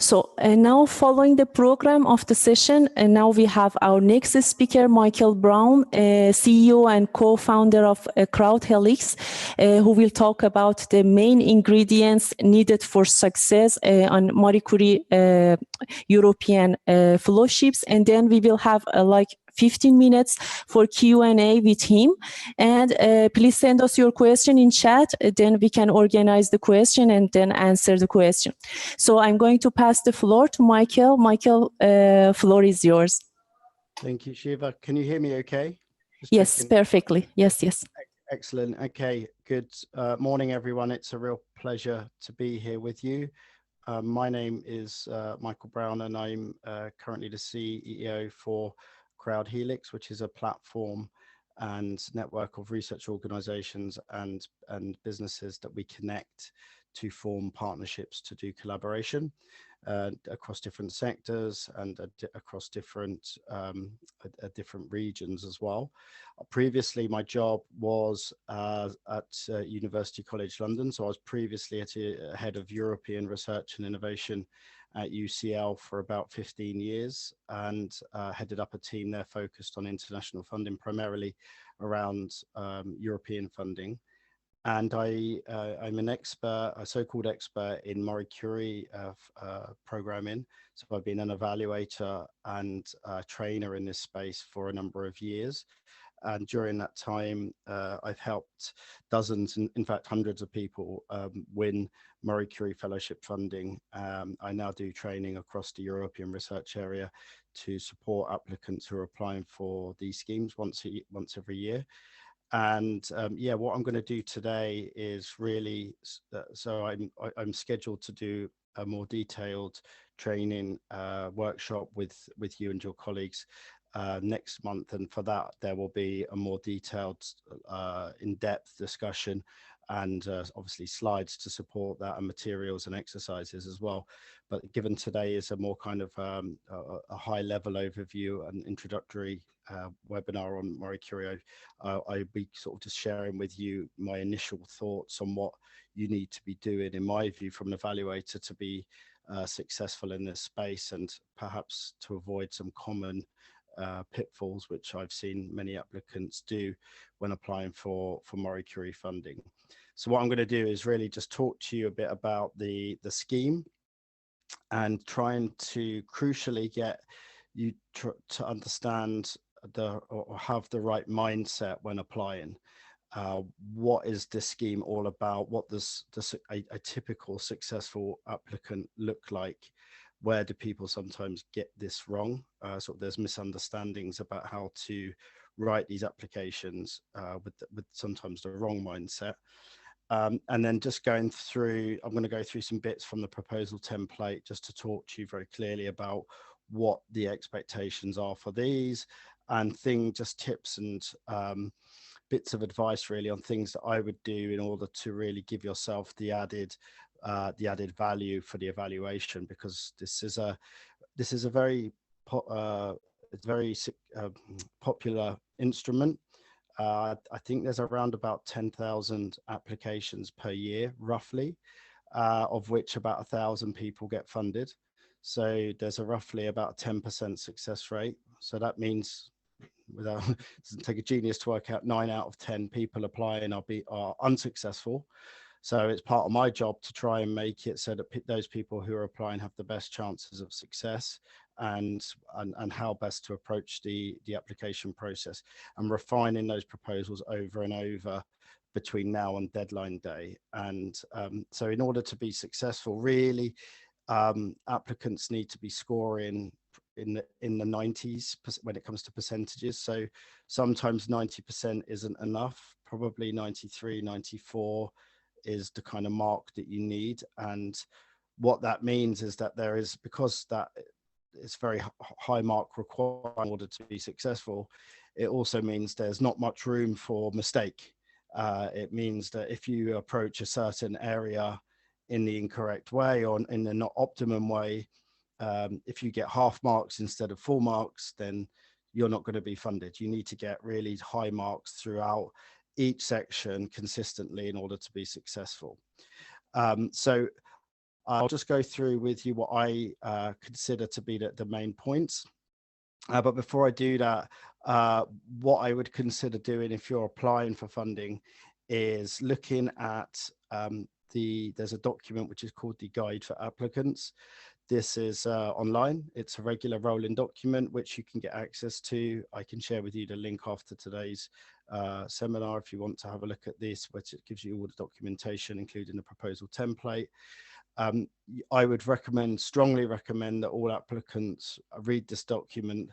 So now following the program of the session, and now we have our next speaker, Michael Brown, CEO and co-founder of CrowdHelix, who will talk about the main ingredients needed for success on MarieCurie European Fellowships. And then we will have like 15 minutes for Q&A with him. And please send us your question in chat. Then we can organize the question and then answer the question. So I'm going to pass the floor to Michael. Michael, floor is yours. Thank you, Shiva. Can you hear me okay? Yes, perfectly. Yes, yes. Excellent. Okay, good morning, everyone. It's a real pleasure to be here with you. My name is Michael Brown, and I'm currently the CEO for CrowdHelix, which is a platform and network of research organizations and businesses that we connect to form partnerships to do collaboration across different sectors and across different regions as well. Previously, my job was at University College London, so I was previously at head of European Research and Innovation at UCL for about 15 years and headed up a team there focused on international funding, primarily around European funding. And I'm an expert, a so-called expert in MarieCurie programming. So I've been an evaluator and trainer in this space for a number of years. And during that time, I've helped dozens, in fact, hundreds of people win MarieCurie Fellowship funding. I now do training across the European research area to support applicants who are applying for these schemes once every year. And yeah, what I'm going to do today is really, so I'm scheduled to do a more detailed training workshop with you and your colleagues next month, and for that there will be a more detailed in-depth discussion and obviously slides to support that and materials and exercises as well. But given today is a more kind of a high level overview and introductory webinar on MarieCurie, I'll be sort of just sharing with you my initial thoughts on what you need to be doing, in my view, from an evaluator to be successful in this space, and perhaps to avoid some common pitfalls which I've seen many applicants do when applying for MarieCurie funding. So what I'm going to do is really just talk to you a bit about the scheme and trying to crucially get you to understand or have the right mindset when applying. What is this scheme all about? What does a typical successful applicant look like? Where do people sometimes get this wrong? So there's misunderstandings about how to write these applications with sometimes the wrong mindset. And then just going through, I'm going to go through some bits from the proposal template just to talk to you very clearly about what the expectations are for these, and just tips and bits of advice really on things that I would do in order to really give yourself the added value for the evaluation, because this is a very popular instrument. I think there's around about 10,000 applications per year, roughly, of which about 1,000 people get funded. So there's roughly about 10% success rate. So that means, it doesn't take a genius to work out, 9 out of 10 people applying are unsuccessful. So it's part of my job to try and make it so that those people who are applying have the best chances of success, and how best to approach the application process, and refining those proposals over and over between now and deadline day. And so in order to be successful, really, applicants need to be scoring in the 90s when it comes to percentages. So sometimes 90% isn't enough, probably 93, 94 is the kind of mark that you need. And what that means is that because that it's very high mark required in order to be successful, it also means there's not much room for mistake. It means that if you approach a certain area in the incorrect way or in the not optimum way, if you get half marks instead of full marks, then you're not going to be funded. You need to get really high marks throughout each section consistently in order to be successful. So I'll just go through with you what I consider to be the main points. But before I do that, what I would consider doing if you're applying for funding is looking at there's a document which is called the Guide for Applicants. This is online. It's a regular rolling document which you can get access to. I can share with you the link after today's seminar if you want to have a look at this, which it gives you all the documentation, including the proposal template. I would strongly recommend that all applicants read this document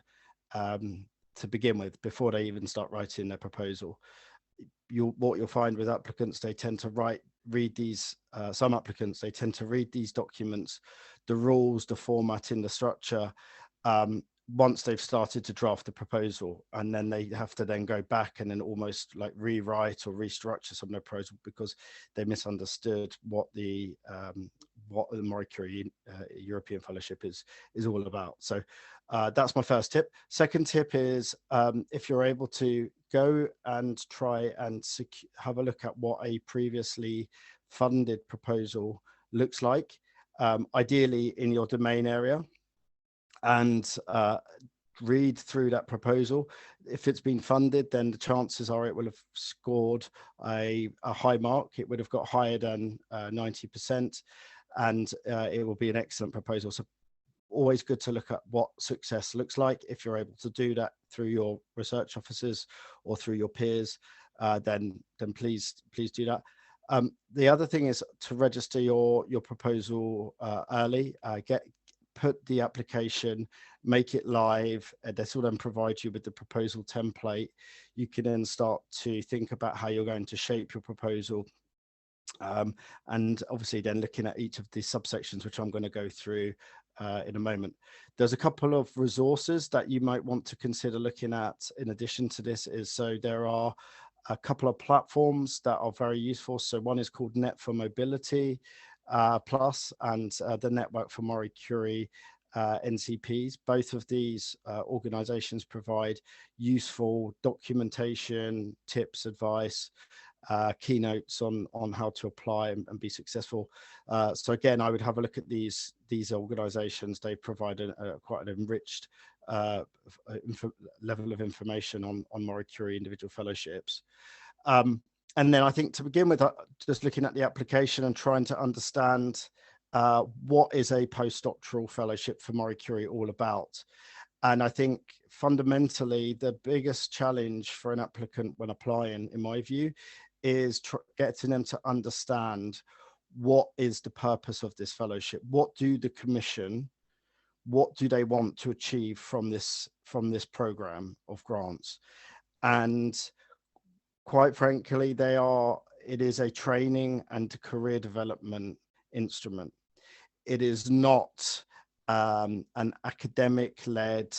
to begin with before they even start writing their proposal. What you'll find with applicants, they tend to read these, some applicants, they tend to read these documents, the rules, the formatting, the structure, once they've started to draft the proposal, and then they have to then go back and then almost like rewrite or restructure some of their proposal because they misunderstood what the MarieCurie European Fellowship is all about. So that's my first tip. Second tip is if you're able to go and try and have a look at what a previously funded proposal looks like, ideally in your domain area, and read through that proposal. If it's been funded, then the chances are it will have scored a high mark. It would have got higher than 90%, and it will be an excellent proposal. So always good to look at what success looks like. If you're able to do that through your research officers or through your peers, then please do that. The other thing is to register your proposal early. Put the application, make it live. This will then provide you with the proposal template. You can then start to think about how you're going to shape your proposal. And obviously then looking at each of the subsections, which I'm going to go through in a moment. There's a couple of resources that you might want to consider looking at in addition to this. So there are a couple of platforms that are very useful. So one is called Net for Mobility Plus, and the Network for MarieCurie NCPs. Both of these organizations provide useful documentation, tips, advice, keynotes on how to apply and be successful. So again, I would have a look at these organizations. They provide quite an enriched level of information on MarieCurie individual fellowships. And then I think to begin with, just looking at the application and trying to understand what is a postdoctoral fellowship for MarieCurie all about. And I think fundamentally, the biggest challenge for an applicant when applying, in my view, is getting them to understand what is the purpose of this fellowship. What do the commission, what do they want to achieve from this program of grants? And quite frankly, it is a training and career development instrument. It is not an academic-led,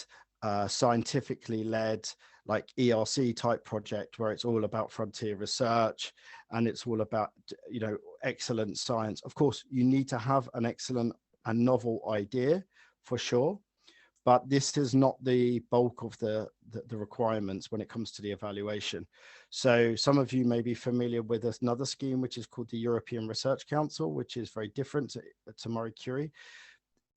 scientifically led, like ERC type project where it's all about frontier research and it's all about, excellent science. Of course, you need to have an excellent and novel idea for sure, but this is not the bulk of the requirements when it comes to the evaluation. So some of you may be familiar with another scheme, which is called the European Research Council, which is very different to MarieCurie.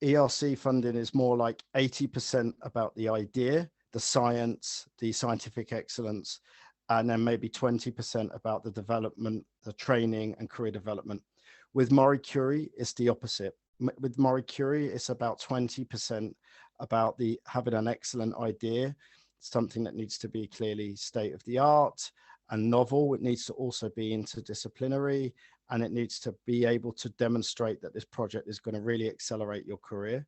ERC funding is more like 80% about the idea, the science, the scientific excellence, and then maybe 20% about the development, the training and career development. With MarieCurie, it's the opposite. With MarieCurie, it's about 20% about having an excellent idea, something that needs to be clearly state of the art and novel. It needs to also be interdisciplinary, and it needs to be able to demonstrate that this project is going to really accelerate your career.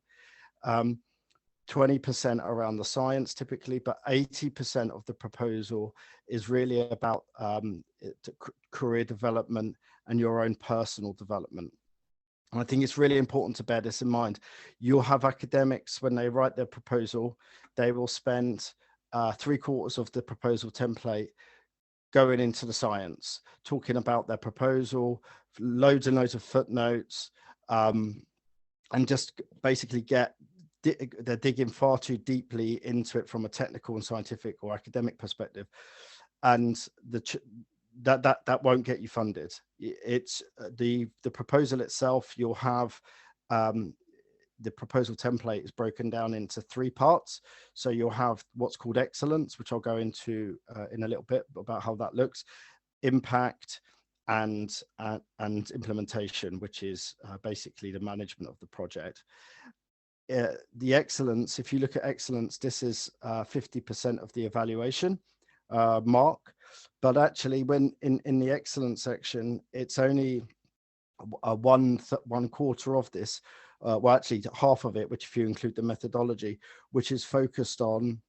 20% around the science typically, but 80% of the proposal is really about career development and your own personal development. And I think it's really important to bear this in mind. You'll have academics, when they write their proposal, they will spend 3/4 of the proposal template going into the science, talking about their proposal, loads and loads of footnotes, and just basically they're digging far too deeply into it from a technical and scientific or academic perspective. And that won't get you funded. It's the proposal itself. You'll have the proposal template is broken down into 3 parts. So you'll have what's called excellence, which I'll go into in a little bit about how that looks, impact, and implementation, which is basically the management of the project. The excellence, if you look at excellence, this is 50% of the evaluation mark, but actually when in the excellence section, it's only one quarter of this, well, actually half of it, which if you include the methodology, which is focused on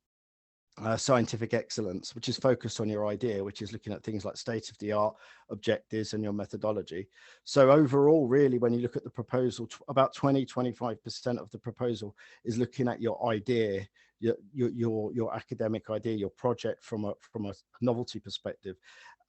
scientific excellence, which is focused on your idea, which is looking at things like state-of-the-art objectives and your methodology. So overall, really, when you look at the proposal, about 20-25% of the proposal is looking at your idea, your academic idea, your project from a novelty perspective.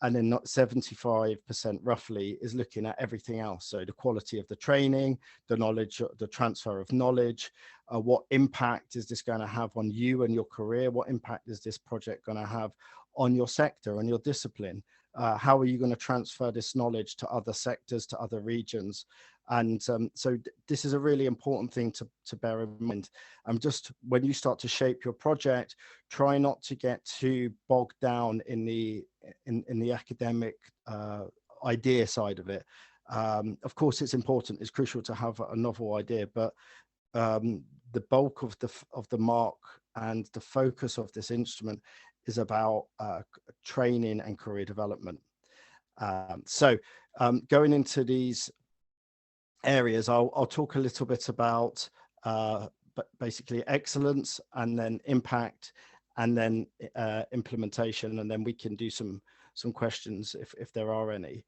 And then 75% roughly is looking at everything else. So the quality of the training, the knowledge, the transfer of knowledge, what impact is this going to have on you and your career? What impact is this project going to have on your sector and your discipline? How are you going to transfer this knowledge to other sectors, to other regions? And so this is a really important thing to bear in mind. Just when you start to shape your project, try not to get too bogged down in the academic idea side of it. Of course, it's important, it's crucial to have a novel idea, but the bulk of the mark and the focus of this instrument is about training and career development. So going into these areas, I'll talk a little bit about basically excellence, and then impact, and then implementation, and then we can do some questions if there are any.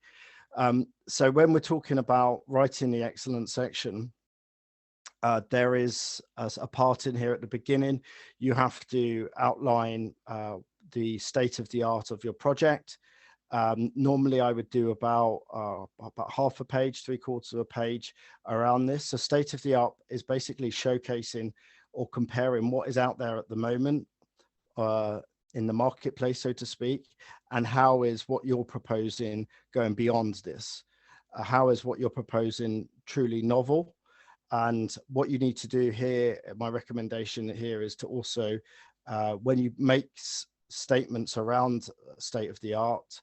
So when we're talking about writing the excellence section, there is a part in here at the beginning. You have to outline the state of the art of your project. Normally I would do about half a page, 3/4 of a page around this. So state of the art is basically showcasing or comparing what is out there at the moment in the marketplace, so to speak, and how is what you're proposing going beyond this? How is what you're proposing truly novel? And what you need to do here, my recommendation here is to also, when you make statements around state of the art,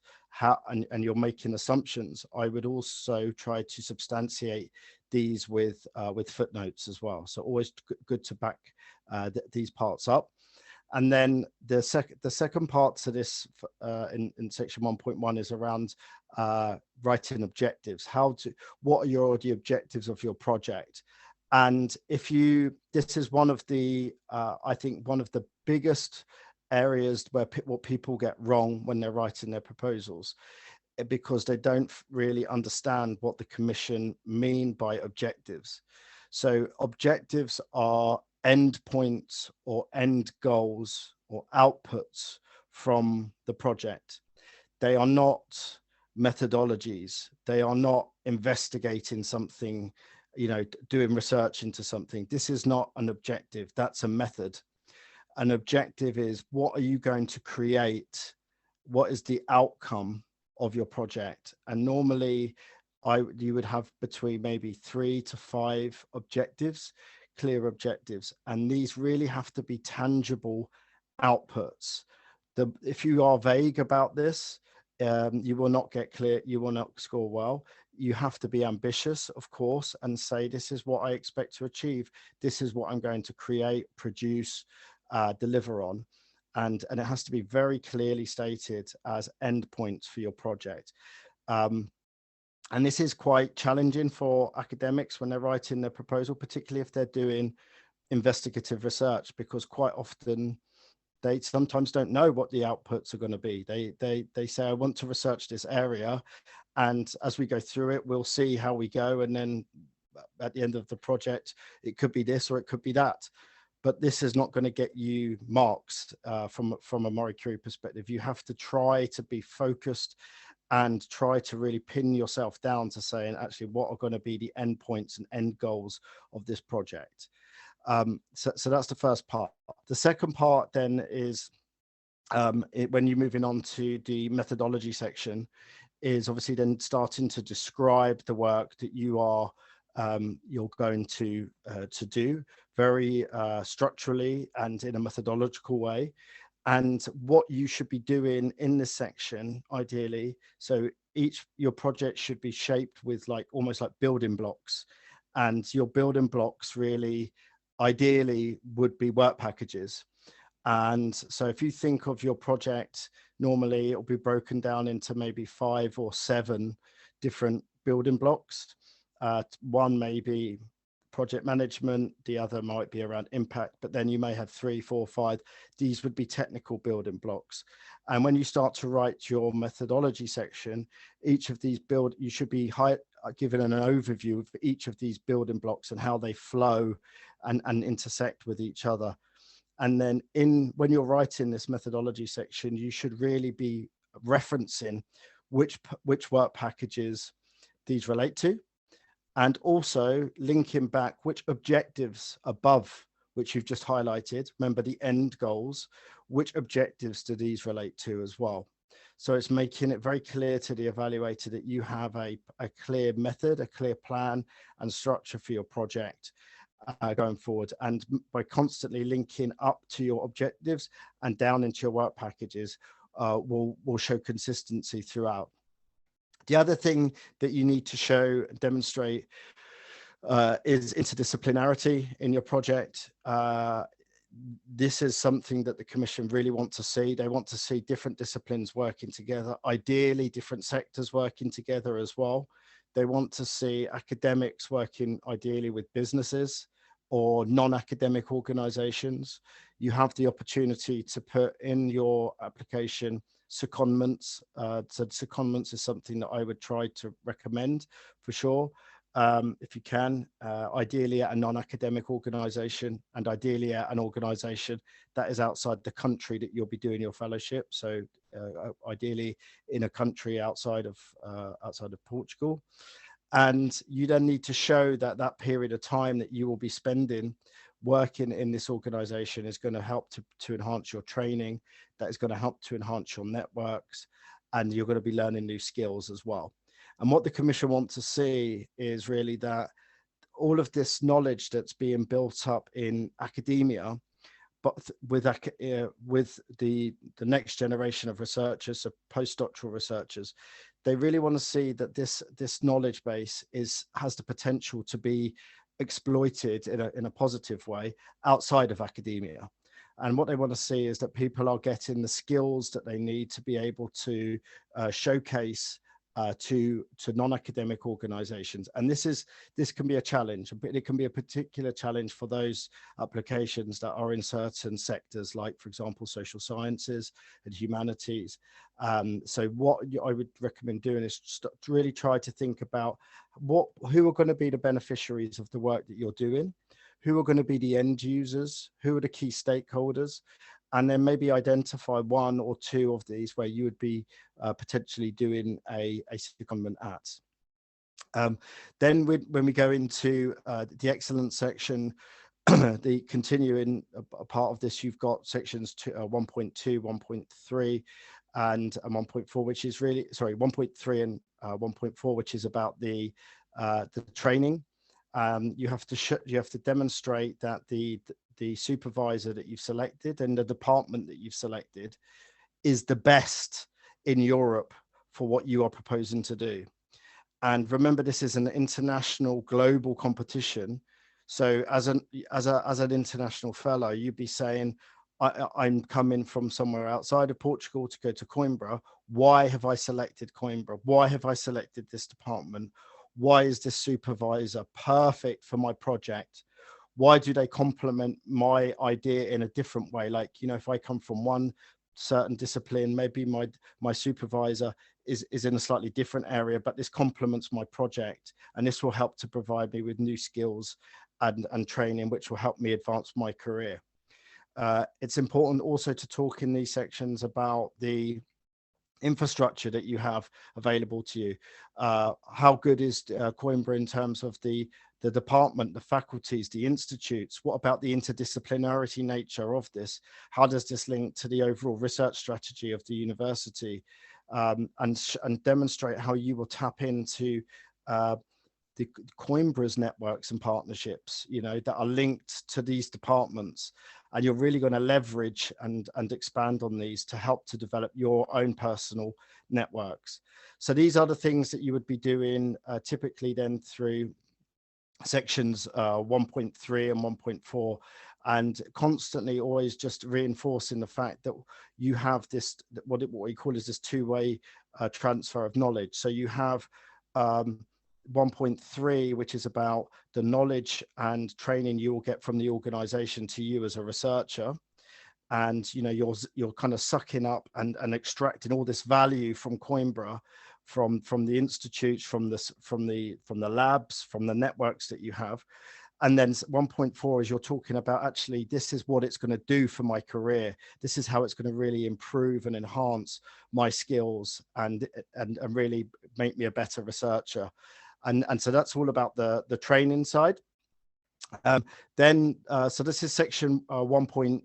and you're making assumptions, I would also try to substantiate these with footnotes as well. So always good to back these parts up. And then the second part to this in section 1.1 is around writing objectives. What are the objectives of your project? And this is one of the, I think one of the biggest areas where what people get wrong when they're writing their proposals, because they don't really understand what the commission mean by objectives. So objectives are end points or end goals or outputs from the project. They are not methodologies. They are not investigating something, doing research into something. This is not an objective. That's a method. An objective is, what are you going to create? What is the outcome of your project? And normally you would have between maybe 3 to 5 objectives, clear objectives. And these really have to be tangible outputs. If you are vague about this, you will not get clear, you will not score well. You have to be ambitious, of course, and say, this is what I expect to achieve. This is what I'm going to create, produce, deliver on. And it has to be very clearly stated as endpoints for your project. And this is quite challenging for academics when they're writing their proposal, particularly if they're doing investigative research, because quite often they sometimes don't know what the outputs are going to be. They say, I want to research this area, and as we go through it, we'll see how we go. And then at the end of the project, it could be this or it could be that. But this is not going to get you marks from a MarieCurie perspective. You have to try to be focused and try to really pin yourself down to saying, actually, what are going to be the end points and end goals of this project? So that's the first part. The second part then is when you're moving on to the methodology section, is obviously then starting to describe the work that you are you're going to do very structurally and in a methodological way, and what you should be doing in this section ideally. So your project should be shaped with almost like building blocks, and your building blocks really ideally would be work packages. And so if you think of your project, normally it'll be broken down into maybe 5 or 7 different building blocks. One may be project management, the other might be around impact, but then you may have 3, 4, 5. These would be technical building blocks. And when you start to write your methodology section, each of these you should be given an overview of each of these building blocks and how they flow and intersect with each other. And then when you're writing this methodology section, you should really be referencing which work packages these relate to, and also linking back which objectives above which you've just highlighted, remember the end goals, which objectives do these relate to as well. So it's making it very clear to the evaluator that you have a clear method, a clear plan and structure for your project going forward. And by constantly linking up to your objectives and down into your work packages, will show consistency throughout. The other thing that you need to demonstrate is interdisciplinarity in your project. This is something that the Commission really want to see. They want to see different disciplines working together, ideally different sectors working together as well. They want to see academics working ideally with businesses or non-academic organizations. You have the opportunity to put in your application secondments. So secondments is something that I would try to recommend for sure. If you can, ideally at a non-academic organization, and ideally at an organization that is outside the country that you'll be doing your fellowship. So ideally in a country outside of Portugal. And you then need to show that that period of time that you will be spending working in this organization is going to help to enhance your training, that is going to help to enhance your networks, and you're going to be learning new skills as well. And what the Commission wants to see is really that all of this knowledge that's being built up in academia, but with the next generation of researchers, so postdoctoral researchers, they really want to see that this knowledge base has the potential to be exploited in a positive way outside of academia. And what they want to see is that people are getting the skills that they need to be able to showcase to non-academic organizations. And this can be a challenge, but it can be a particular challenge for those applications that are in certain sectors, like, for example, social sciences and humanities. So what I would recommend doing is to really try to think about who are going to be the beneficiaries of the work that you're doing, who are going to be the end users, who are the key stakeholders, and then maybe identify 1 or 2 of these where you would be potentially doing a secondment at. Then when we go into the excellence section, the continuing part of this, you've got sections 1.2, 1.3 and 1.4, which is really, sorry, 1.3 and 1.4, which is about the training. You have to demonstrate that the supervisor that you've selected and the department that you've selected is the best in Europe for what you are proposing to do. And remember, this is an international global competition. So as an international fellow, you'd be saying, I'm coming from somewhere outside of Portugal to go to Coimbra. Why have I selected Coimbra? Why have I selected this department? Why is this supervisor perfect for my project? Why do they complement my idea in a different way? Like, you know, if I come from one certain discipline, maybe my supervisor is in a slightly different area, but this complements my project, and this will help to provide me with new skills and training, which will help me advance my career. It's important also to talk in these sections about the infrastructure that you have available to you. How good is Coimbra in terms of the department, the faculties, the institutes? What about the interdisciplinarity nature of this? How does this link to the overall research strategy of the university? And demonstrate how you will tap into the Coimbra's networks and partnerships, you know, that are linked to these departments. And you're really going to leverage and expand on these to help to develop your own personal networks. So these are the things that you would be doing typically then through sections 1.3 and 1.4, and constantly always just reinforcing the fact that you have this, what we call is this two-way transfer of knowledge. So you have 1.3, which is about the knowledge and training you will get from the organization to you as a researcher. And you know, you're kind of sucking up and extracting all this value from Coimbra, from the institutes, from the labs, from the networks that you have. And then 1.4 is you're talking about, actually, this is what it's going to do for my career. This is how it's going to really improve and enhance my skills and really make me a better researcher. And so that's all about the training side. So this is section 1.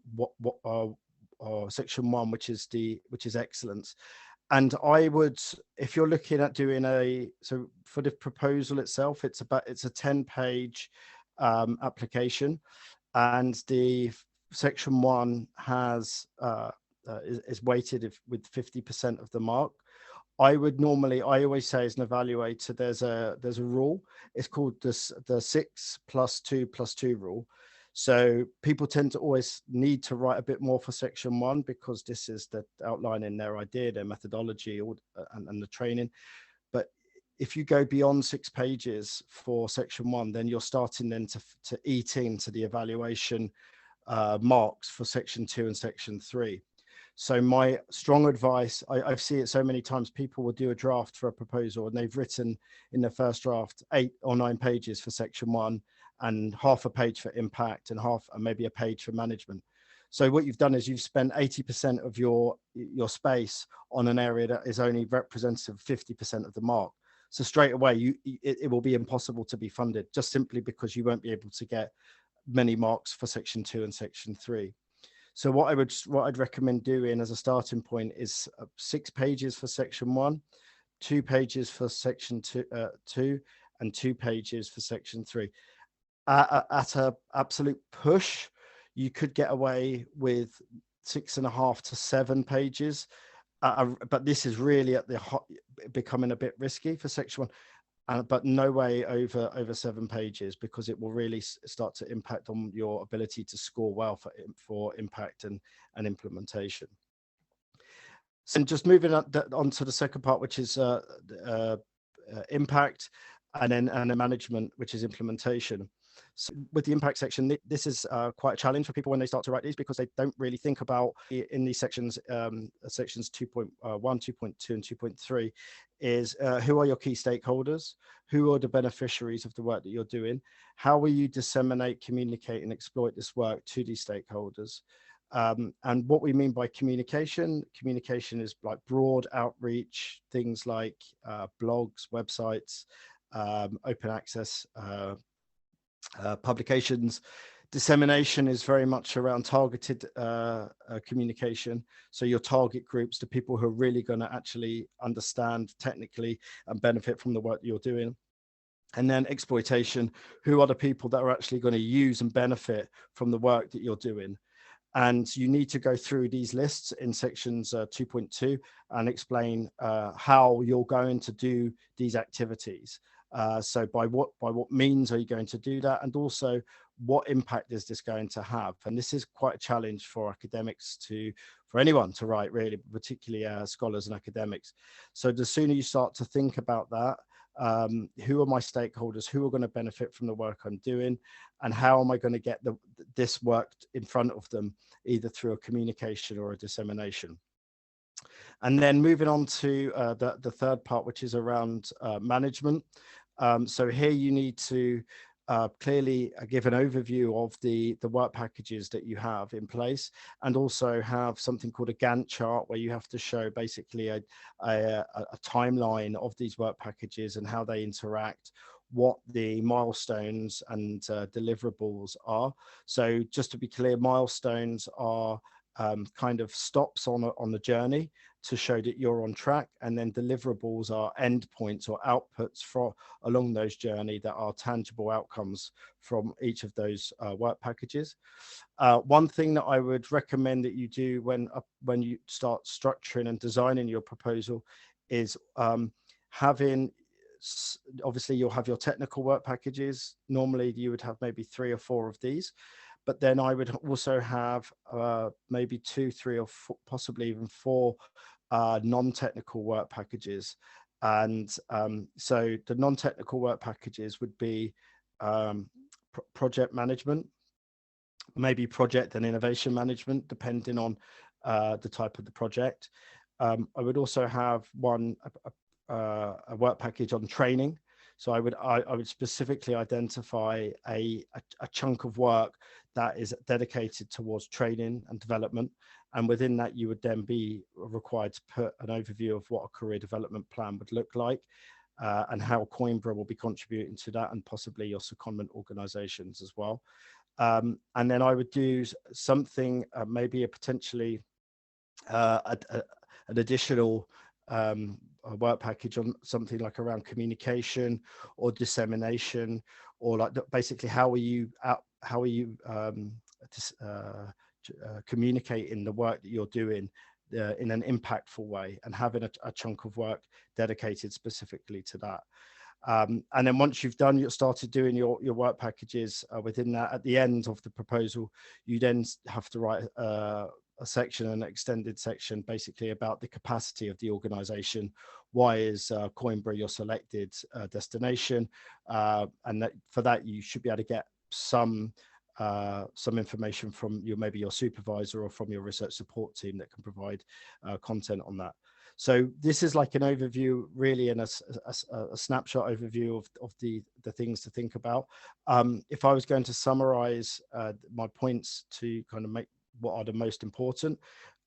Section 1, which is excellence. And I would, if you're looking at doing so for the proposal itself, it's a 10-page application, and the section 1 has is weighted with 50% of the mark. I always say as an evaluator, there's a rule. It's called the 6+2+2 rule. So people tend to always need to write a bit more for section 1, because this is the outlining their idea, their methodology, and the training. But if you go beyond 6 pages for section 1, then you're starting then to eat into the evaluation marks for section 2 and section 3. So my strong advice, I see it so many times, people will do a draft for a proposal and they've written in their first draft 8 or 9 pages for section 1 and half a page for impact and maybe a page for management. So what you've done is you've spent 80% of your space on an area that is only representative of 50% of the mark. So straight away, it will be impossible to be funded, just simply because you won't be able to get many marks for section 2 and section 3. So what I'd recommend doing as a starting point is 6 pages for section 1, 2 pages for section 2, and 2 pages for section 3. At a absolute push, you could get away with 6.5 to 7 pages, but this is really becoming a bit risky for section 1. But no way over 7 pages, because it will really start to impact on your ability to score well for impact and implementation. So just moving on to the second part, which is impact, and then management, which is implementation. So with the impact section, this is quite a challenge for people when they start to write these, because they don't really think about in these sections, sections 2.1, 2.2, and 2.3, is who are your key stakeholders? Who are the beneficiaries of the work that you're doing? How will you disseminate, communicate, and exploit this work to these stakeholders? And what we mean by communication is like broad outreach, things like blogs, websites, open access publications. Dissemination is very much around targeted communication. So your target groups, the people who are really going to actually understand technically and benefit from the work that you're doing. And then exploitation, who are the people that are actually going to use and benefit from the work that you're doing. And you need to go through these lists in sections 2.2 and explain how you're going to do these activities. So by what means are you going to do that? And also, what impact is this going to have? And this is quite a challenge for academics for anyone to write, really, particularly scholars and academics. So the sooner you start to think about that, who are my stakeholders, who are going to benefit from the work I'm doing, and how am I going to get this work in front of them, either through a communication or a dissemination. And then moving on to the third part, which is around management. So here you need to clearly give an overview of the work packages that you have in place, and also have something called a Gantt chart, where you have to show basically a timeline of these work packages and how they interact, what the milestones and deliverables are. So just to be clear, milestones are kind of stops on the journey to show that you're on track, and then deliverables are endpoints or outputs along those journey that are tangible outcomes from each of those work packages. One thing that I would recommend that you do when you start structuring and designing your proposal is having, obviously you'll have your technical work packages. Normally you would have maybe 3 or 4 of these, but then I would also have maybe 2, 3, or 4, possibly even 4 non-technical work packages. And so the non-technical work packages would be project management, maybe project and innovation management, depending on the type of the project. I would also have a work package on training. So I would specifically identify a chunk of work that is dedicated towards training and development. And within that, you would then be required to put an overview of what a career development plan would look like, and how Coimbra will be contributing to that, and possibly your secondment organizations as well. And then I would do something, maybe a potentially an additional a work package on something like around communication or dissemination, or like basically how are you communicating the work that you're doing in an impactful way, and having a chunk of work dedicated specifically to that. And then once you've started doing your work packages within that, at the end of the proposal, you then have to write a section, an extended section, basically about the capacity of the organization. Why is Coimbra your selected destination? And for that, you should be able to get some information from maybe your supervisor or from your research support team that can provide content on that. So this is like an overview, really, and a snapshot overview of the things to think about. If I was going to summarize my points to kind of make what are the most important,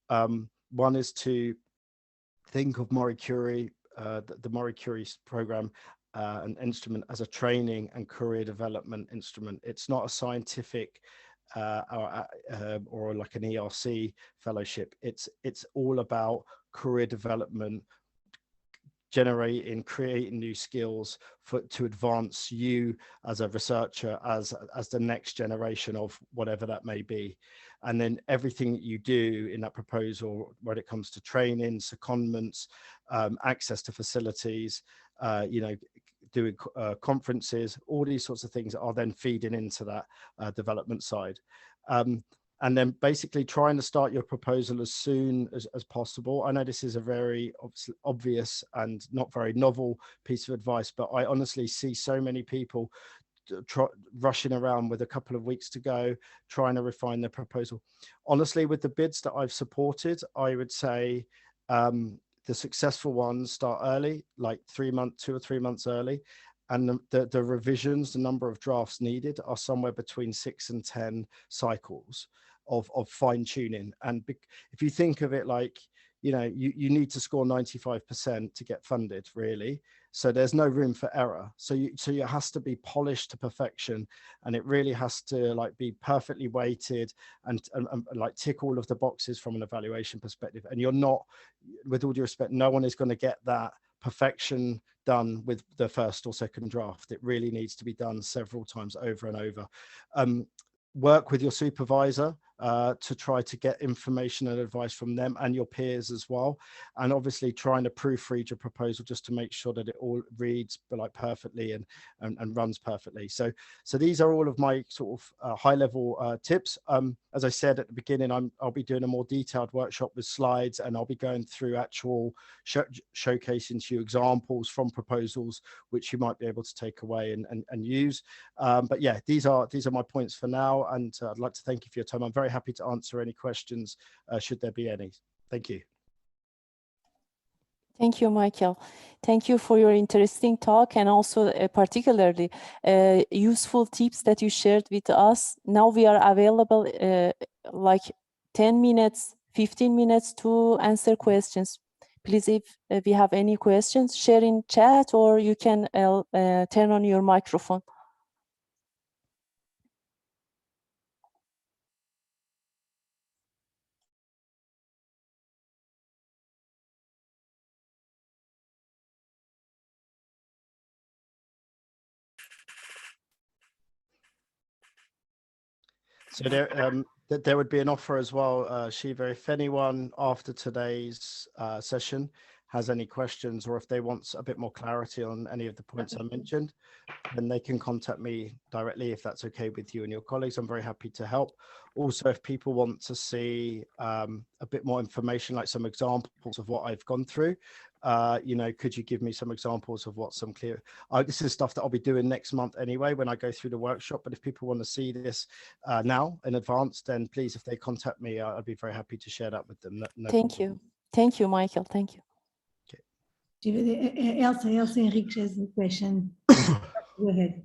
one is to think of MarieCurie, the MarieCurie program, an instrument as a training and career development instrument. It's not a scientific or like an ERC fellowship. It's all about career development, creating new skills to advance you as a researcher, as the next generation of whatever that may be. And then everything that you do in that proposal, when it comes to training, secondments, access to facilities, doing conferences, all these sorts of things are then feeding into that development side. And then basically trying to start your proposal as soon as possible. I know this is a very obvious and not very novel piece of advice, but I honestly see so many people rushing around with a couple of weeks to go, trying to refine their proposal. Honestly, with the bids that I've supported, I would say the successful ones start early, like 2 or 3 months early. And the revisions, the number of drafts needed are somewhere between 6 and 10 cycles of fine tuning. And if you think of it like, you need to score 95% to get funded, really. So there's no room for error. So it has to be polished to perfection, and it really has to like be perfectly weighted and like tick all of the boxes from an evaluation perspective. And you're not, with all due respect, no one is going to get that perfection done with the first or second draft. It really needs to be done several times over and over. Work with your supervisor to try to get information and advice from them and your peers as well. And obviously trying to proofread your proposal just to make sure that it all reads like perfectly and runs perfectly. So these are all of my sort of high level tips. As I said at the beginning, I'll be doing a more detailed workshop with slides, and I'll be going through actual showcasing to you examples from proposals which you might be able to take away and use. But yeah, these are my points for now, and I'd like to thank you for your time. I'm very happy to answer any questions should there be any. Thank you. Thank you, Michael. Thank you for your interesting talk, and also particularly useful tips that you shared with us. Now we are available like 10 minutes, 15 minutes to answer questions. Please, if we have any questions, share in chat, or you can turn on your microphone. So there would be an offer as well, Shiva, if anyone after today's session has any questions, or if they want a bit more clarity on any of the points I mentioned, then they can contact me directly if that's okay with you and your colleagues. I'm very happy to help. Also, if people want to see a bit more information, like some examples of what I've gone through, you know, could you give me some examples of what some clear, this is stuff that I'll be doing next month anyway, when I go through the workshop. But if people want to see this now in advance, then please, if they contact me, I'd be very happy to share that with them. No Thank problem. you. Thank you, Michael. Thank you. Elsa Enrique has a question. Go ahead.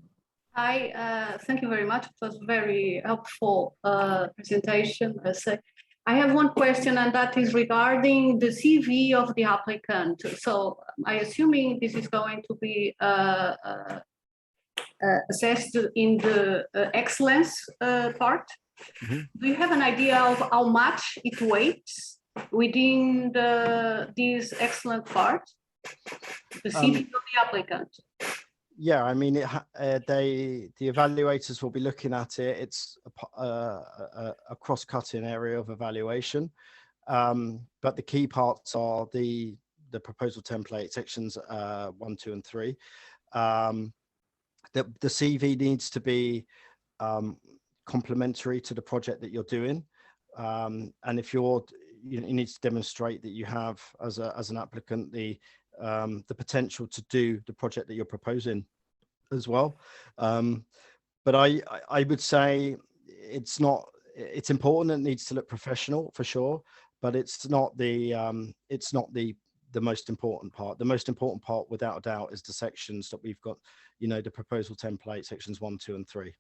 Hi, thank you very much. It was very helpful presentation. I have one question, and that is regarding the CV of the applicant. So I assuming this is going to be assessed in the excellence part. Mm-hmm. Do you have an idea of how much it weighs within this excellent part? The CV of the applicant. Yeah, I mean, the evaluators will be looking at it. It's a cross-cutting area of evaluation, but the key parts are the proposal template sections 1, 2, and 3. The CV needs to be complementary to the project that you're doing, and if you need to demonstrate that you have, as an applicant, the potential to do the project that you're proposing as well. But I would say it's important. It needs to look professional for sure, but it's not the most important part. The most important part, without a doubt, is the sections that we've got, you know, the proposal template sections 1, 2, and 3.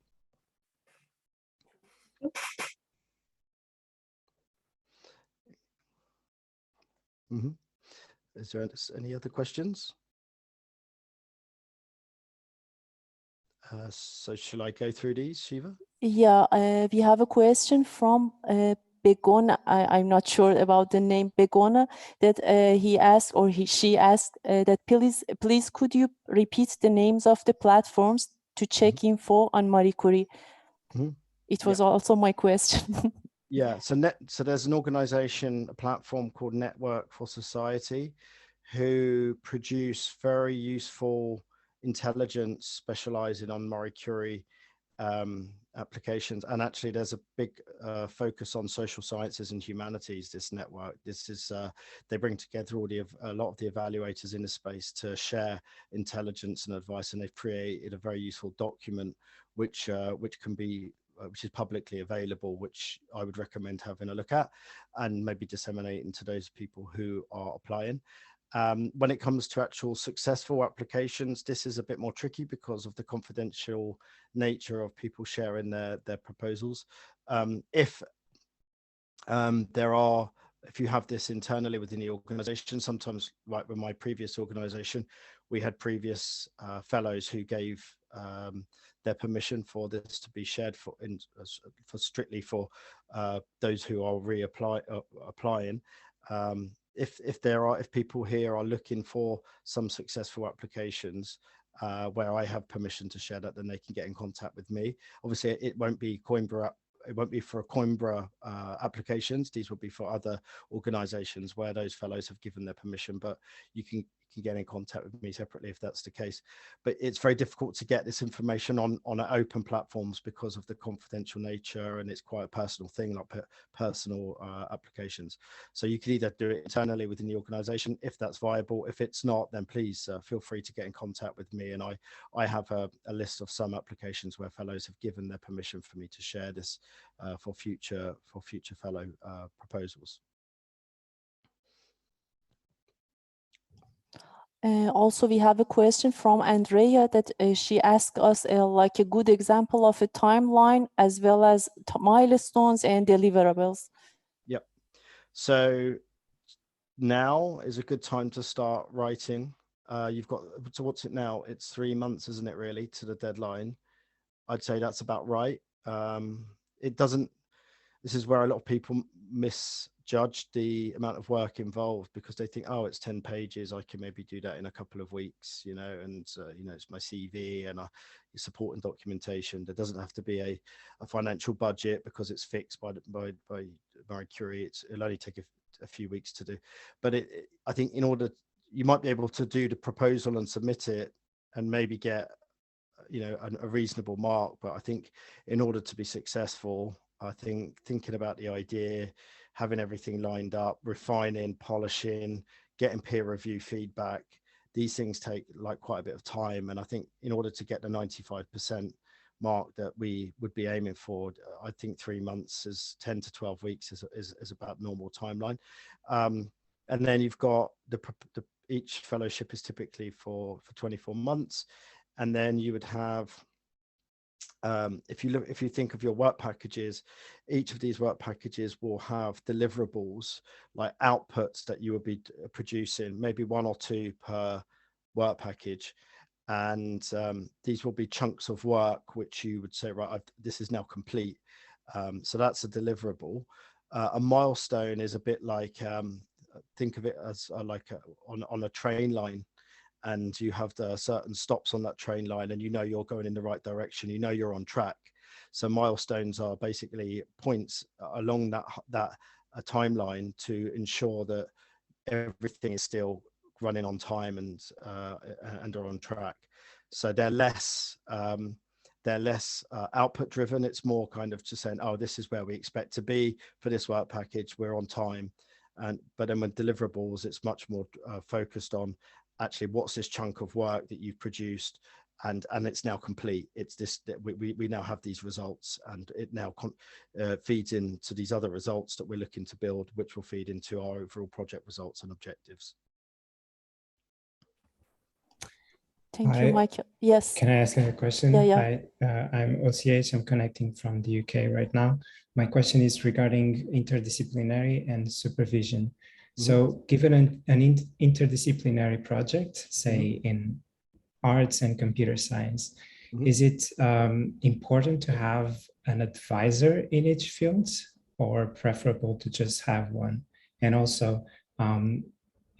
Mm-hmm. Is there any other questions? So shall I go through these, Shiva? Yeah, we have a question from Begona. I'm not sure about the name Begona, that he asked, or she asked, that please could you repeat the names of the platforms to check info on Marie Curie? Mm-hmm. It was also my question. Yeah, so there's an organization, a platform called Network for Society, who produce very useful intelligence specializing on Marie Curie applications. And actually there's a big focus on social sciences and humanities. This network, they bring together a lot of the evaluators in the space to share intelligence and advice, and they've created a very useful document which is publicly available, which I would recommend having a look at and maybe disseminating to those people who are applying. When it comes to actual successful applications, this is a bit more tricky because of the confidential nature of people sharing their proposals. If you have this internally within the organization, sometimes, like with my previous organization, we had previous fellows who gave their permission for this to be shared strictly for those who are applying. If people here are looking for some successful applications where I have permission to share that, then they can get in contact with me. Obviously, it won't be Coimbra. It won't be for Coimbra applications. These will be for other organizations where those fellows have given their permission, but you can get in contact with me separately if that's the case. But it's very difficult to get this information on open platforms because of the confidential nature, and it's quite a personal thing, not personal applications. So you can either do it internally within the organization if that's viable. If it's not, then please feel free to get in contact with me, and I have a list of some applications where fellows have given their permission for me to share this for future fellow proposals. Also, we have a question from Andrea that she asked us like a good example of a timeline as well as milestones and deliverables. Yep. So now is a good time to start writing. You've got, so what's it now? It's 3 months, isn't it, really, to the deadline? I'd say that's about right. This is where a lot of people miss judge the amount of work involved because they think, oh, it's 10 pages. I can maybe do that in a couple of weeks, you know, and, you know, it's my CV and support and documentation. There doesn't have to be a financial budget because it's fixed by MarieCurie. It'll only take a few weeks to do. But I think in order, you might be able to do the proposal and submit it and maybe get, you know, a reasonable mark. But I think in order to be successful, I think thinking about the idea, having everything lined up, refining, polishing, getting peer review feedback, these things take like quite a bit of time. And I think in order to get the 95% mark that we would be aiming for, I think 3 months is 10 to 12 weeks is about normal timeline. And then you've got each fellowship is typically for 24 months. And then you would have, if you think of your work packages, each of these work packages will have deliverables, like outputs that you will be producing, maybe 1 or 2 per work package. And these will be chunks of work which you would say, right, this is now complete. So that's a deliverable. A milestone is a bit like, think of it as on a train line, and you have the certain stops on that train line, and you know you're going in the right direction, you know you're on track. So milestones are basically points along that timeline to ensure that everything is still running on time and are on track. So they're less output driven. It's more kind of just saying, oh, this is where we expect to be for this work package, we're on time. But then with deliverables, it's much more focused on actually what's this chunk of work that you've produced, and it's now complete. It's this, we now have these results, and it now feeds into these other results that we're looking to build, which will feed into our overall project results and objectives. Thank you, Michael. Yes. Can I ask a question? Yeah. I'm OCH. I'm connecting from the UK right now. My question is regarding interdisciplinary and supervision. Mm-hmm. So given an interdisciplinary project, say in arts and computer science, is it important to have an advisor in each field, or preferable to just have one? And also,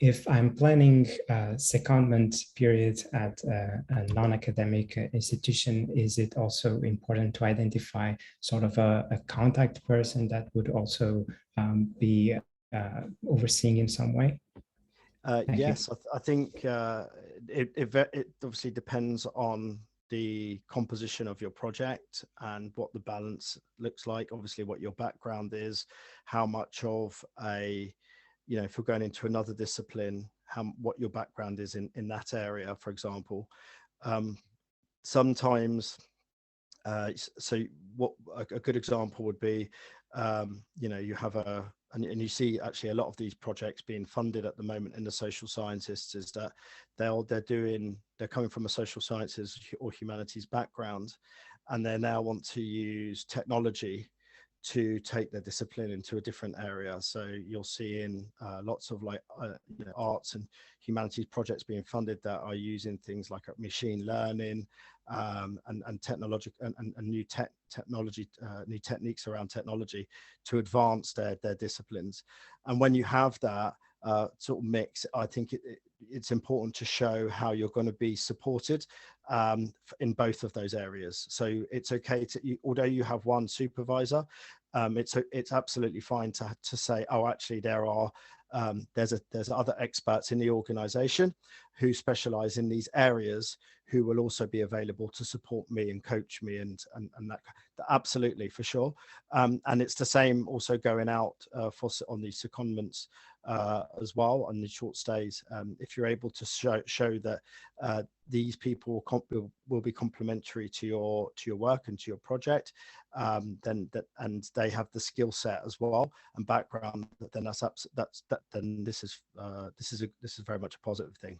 if I'm planning a secondment period at a non-academic institution, is it also important to identify sort of a contact person that would also be overseeing in some way? Yes, I think it obviously depends on the composition of your project and what the balance looks like. Obviously, what your background is, how much of a, you know, if you're going into another discipline, what your background is in that area, for example. Sometimes, so what a good example would be, you know, you have and you see actually a lot of these projects being funded at the moment in the social sciences, is that they're coming from a social sciences or humanities background, and they now want to use technology to take their discipline into a different area. So you'll see in lots of like you know, arts and humanities projects being funded that are using things like machine learning and technology and new technology, new techniques around technology to advance their disciplines. And when you have that sort of mix, I think it's important to show how you're going to be supported in both of those areas. So it's okay to, although you have one supervisor, it's absolutely fine to say, oh, actually there's other experts in the organization who specialize in these areas who will also be available to support me and coach me and that absolutely, for sure. And it's the same also going out on these secondments as well, on the short stays. If you're able to show that these people will be complementary to your work and to your project, then they have the skill set as well and background, then then this is very much a positive thing.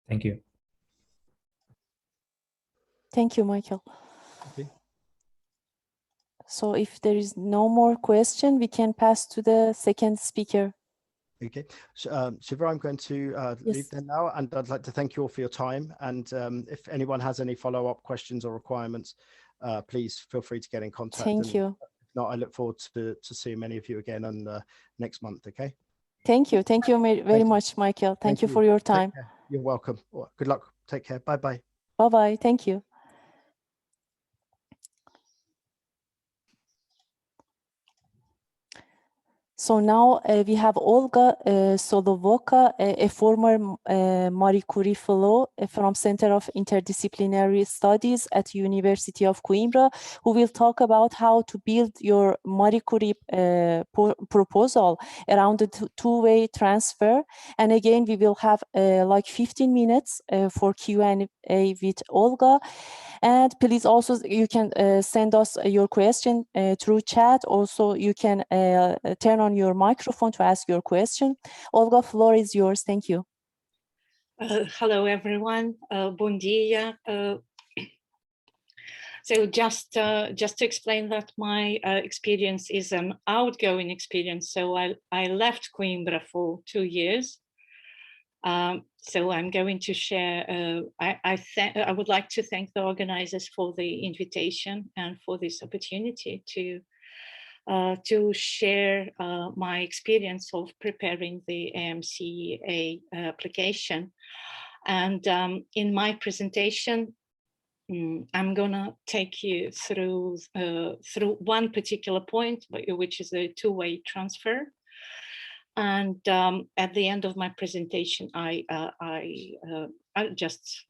Thank you. Thank you, Michael. Okay. So if there is no more question, we can pass to the second speaker. Okay, so Shiva, I'm going to leave there now, and I'd like to thank you all for your time. And if anyone has any follow-up questions or requirements, please feel free to get in contact. Thank you. If not, I look forward to seeing many of you again on next month. Okay. Thank you very much, Michael. Thank you for your time. You're welcome. Well, good luck. Take care. Bye bye. Bye bye. Thank you. So now we have Olga Solovoka, a former Marie Curie Fellow from Center of Interdisciplinary Studies at University of Coimbra, who will talk about how to build your Marie Curie proposal around the two-way transfer. And again, we will have like 15 minutes for Q&A with Olga. And please also, you can send us your question through chat. Also, you can turn on your microphone to ask your question. Olga, floor is yours. Thank you. Hello, everyone. Bom dia. So just to explain that my experience is an outgoing experience. So I left Coimbra for 2 years. So I'm going to share, I would like to thank the organizers for the invitation and for this opportunity to share my experience of preparing the AMCA application. And in my presentation, I'm gonna take you through one particular point, which is a two-way transfer. And at the end of my presentation, I'll just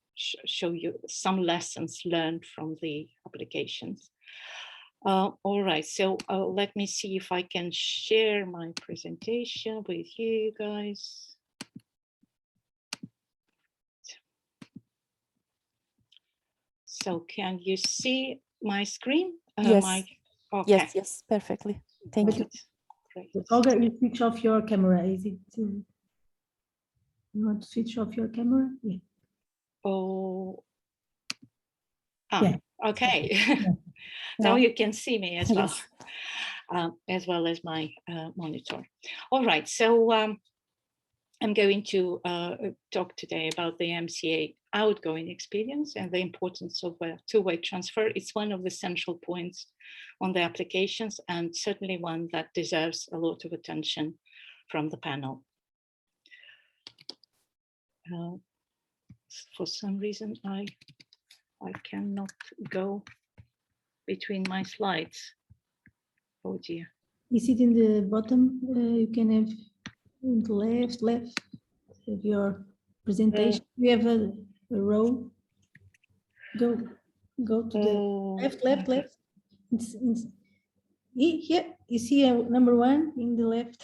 show you some lessons learned from the applications. All right, so let me see if I can share my presentation with you guys. So can you see my screen? Yes. Okay. Yes, perfectly. Thank you. Great. Olga, you switch off your camera. Is it? You want to switch off your camera? Yeah. Oh. Yeah. Okay. Yeah. Now you can see me as well, Yes. as well as my monitor. All right, so I'm going to talk today about the MCA outgoing experience and the importance of a two-way transfer. It's one of the central points on the applications and certainly one that deserves a lot of attention from the panel. For some reason, I cannot go between my slides. Oh dear. Is it in the bottom? You can have in the left of your presentation. We have a row. Go to the left. Here, you see a number 1 in the left.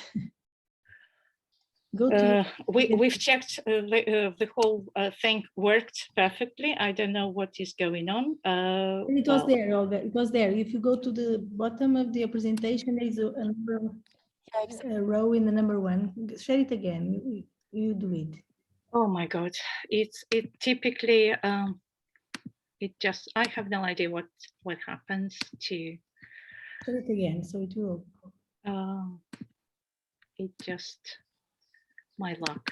Go to. We've checked the whole thing worked perfectly. I don't know what is going on. It was there, Olga. It was there. If you go to the bottom of the presentation, there is a row in the number 1. Share it again. You do it. Oh my God! It typically it just I have no idea what happens to. Share it again, so it will. It just. My luck.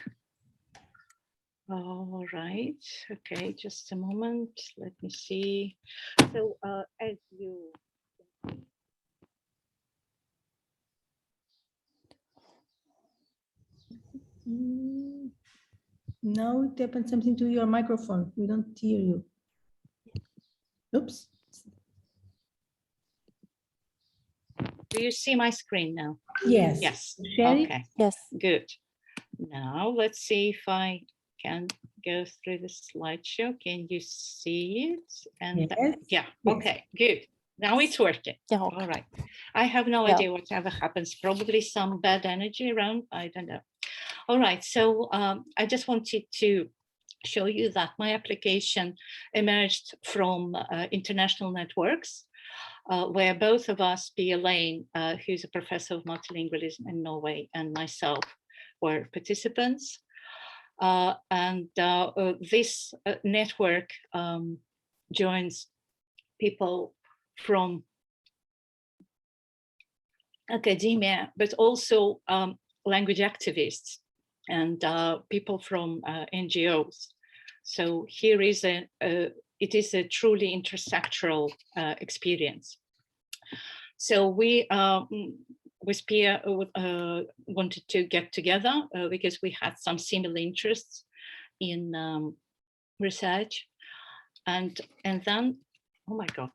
All right. Okay, just a moment. Let me see. So as you No, it happened something to your microphone. We don't hear you. Oops. do you see my screen now? Yes. Yes. Share it? Okay. Yes. Good. Now let's see if I can go through the slideshow. Can you see it? And Yes. yeah. Yes. Okay. Good. Now it's working. Yeah, okay. All right. I have no idea whatever happens. Probably some bad energy around. I don't know. All right. So I just wanted to show you that my application emerged from international networks where both of us, Pia Lane, who's a professor of multilingualism in Norway, and myself were participants. This network joins people from academia, but also language activists and people from NGOs. So here is it is a truly intersectoral experience. So we with Pia wanted to get together because we had some similar interests in research, and then, oh my God,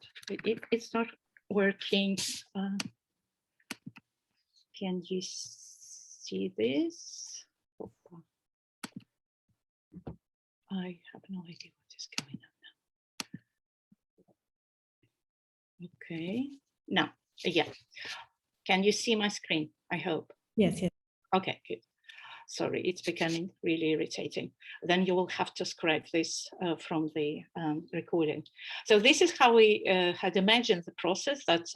it's not working. Can you see this? I have no idea what is going on now. Okay, now, yeah. Can you see my screen? I hope. Yes, yes. Okay, good. Sorry, it's becoming really irritating. Then you will have to scrape this from the recording. So this is how we had imagined the process, that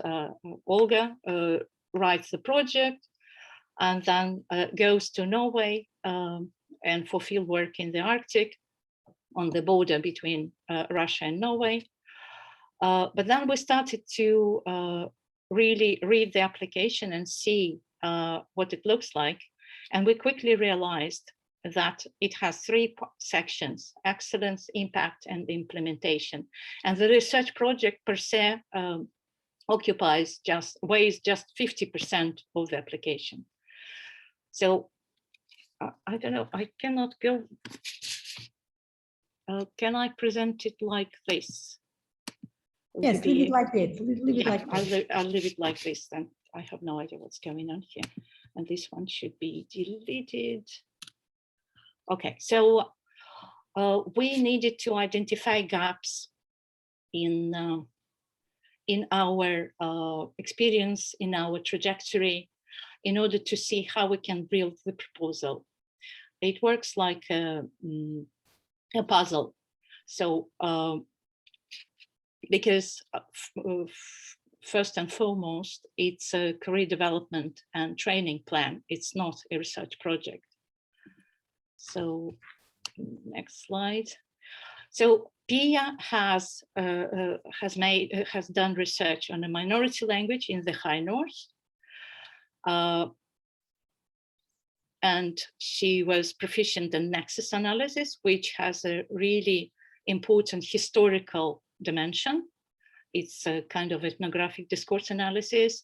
Olga writes the project and then goes to Norway and for field work in the Arctic on the border between Russia and Norway. But then we started to really read the application and see what it looks like. And we quickly realized that it has three sections: excellence, impact, and implementation. And the research project per se weighs just 50% of the application. So I don't know, I cannot go. Can I present it like this? Yes, leave it like that. Leave it like that. I'll leave it like this then. I have no idea what's going on here. And this one should be deleted. Okay, so we needed to identify gaps in our experience, in our trajectory, in order to see how we can build the proposal. It works like a puzzle. So because first and foremost, it's a career development and training plan. It's not a research project. So next slide. So Pia has done research on a minority language in the High North. And she was proficient in nexus analysis, which has a really important historical dimension. It's a kind of ethnographic discourse analysis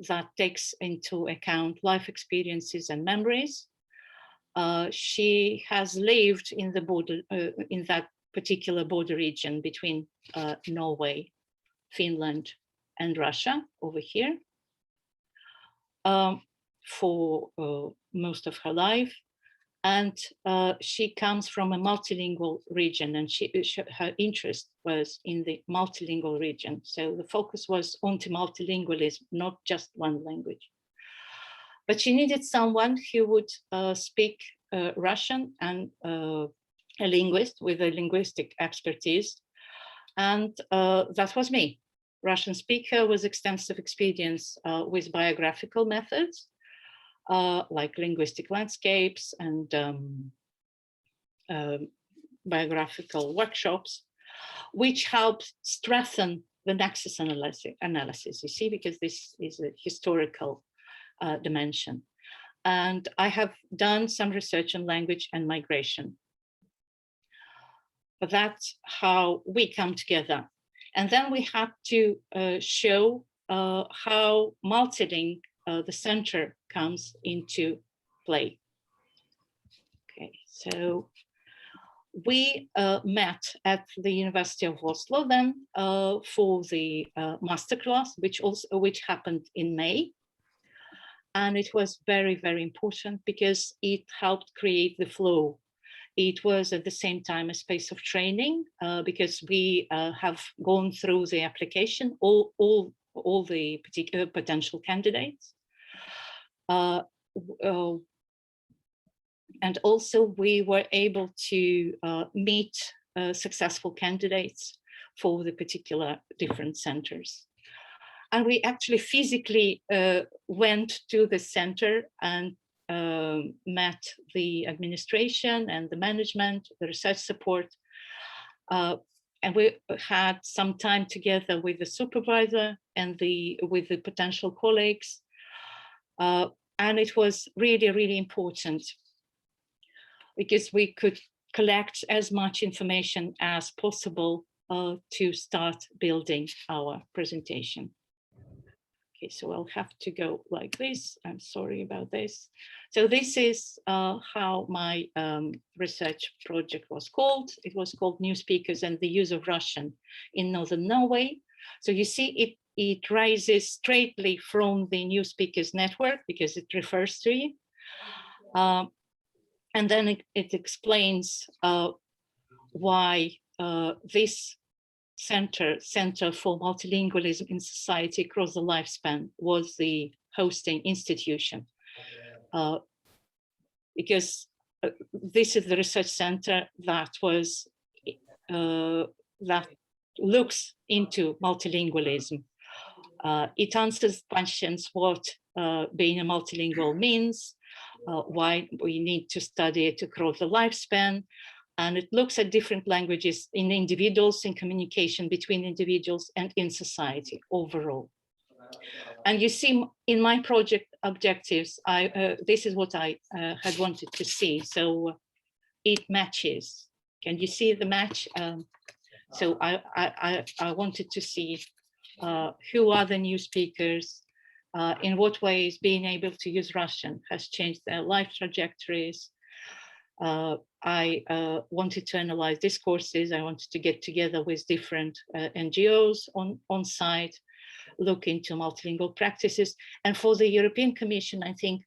that takes into account life experiences and memories. She has lived in the border, in that particular border region between Norway, Finland, and Russia over here for most of her life. And she comes from a multilingual region, and her interest was in the multilingual region. So the focus was on multilingualism, not just one language. But she needed someone who would speak Russian and a linguist with a linguistic expertise. And that was me. Russian speaker with extensive experience with biographical methods, like linguistic landscapes and biographical workshops, which helped strengthen the nexus analysis, you see, because this is a historical dimension. And I have done some research on language and migration. But that's how we come together. And then we had to show how multilingual the center comes into play. Okay, so we met at the University of Oslo then for the masterclass, which happened in May. And it was very, very important because it helped create the flow. It was at the same time a space of training because we have gone through the application, all the particular potential candidates. And also we were able to meet successful candidates for the particular different centers. And we actually physically went to the center and met the administration and the management, the research support. And we had some time together with the supervisor and with the potential colleagues. And it was really, really important because we could collect as much information as possible to start building our presentation. Okay, so I'll have to go like this. I'm sorry about this. So this is how my research project was called. It was called New Speakers and the Use of Russian in Northern Norway. So you see it rises straightly from the New Speakers network because it refers to it. And then it explains why this Center for Multilingualism in Society across the lifespan was the hosting institution. Because this is the research center that was that looks into multilingualism. It answers questions what being a multilingual means, why we need to study it across the lifespan, and it looks at different languages in individuals, in communication between individuals, and in society overall. And you see, in my project objectives, this is what I had wanted to see. So it matches. Can you see the match? So I wanted to see who are the new speakers, in what ways being able to use Russian has changed their life trajectories. I wanted to analyze discourses. I wanted to get together with different NGOs on site, look into multilingual practices. And for the European Commission, I think,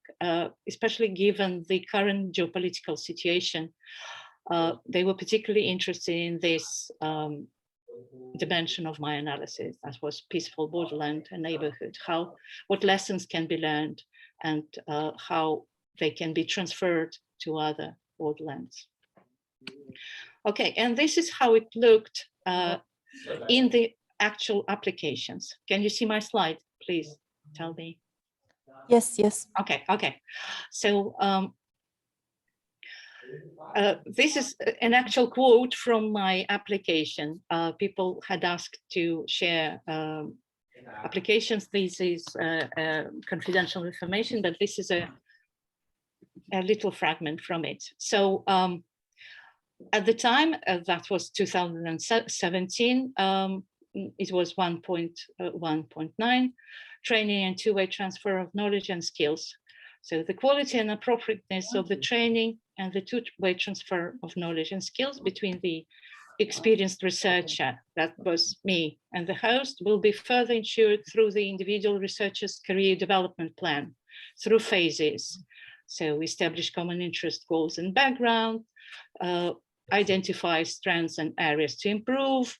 especially given the current geopolitical situation, they were particularly interested in this dimension of my analysis, that was peaceful borderland and neighborhood, what lessons can be learned and how they can be transferred to other borderlands. Okay, and this is how it looked in the actual applications. Can you see my slide? Please tell me. Yes, yes. Okay. So this is an actual quote from my application. People had asked to share applications. This is confidential information, but this is a little fragment from it. So at the time, that was 2017, it was 1.9, training and two-way transfer of knowledge and skills. So the quality and appropriateness of the training and the two-way transfer of knowledge and skills between the experienced researcher, that was me, and the host will be further ensured through the individual researcher's career development plan through phases. So establish common interest, goals and background, identify strengths and areas to improve,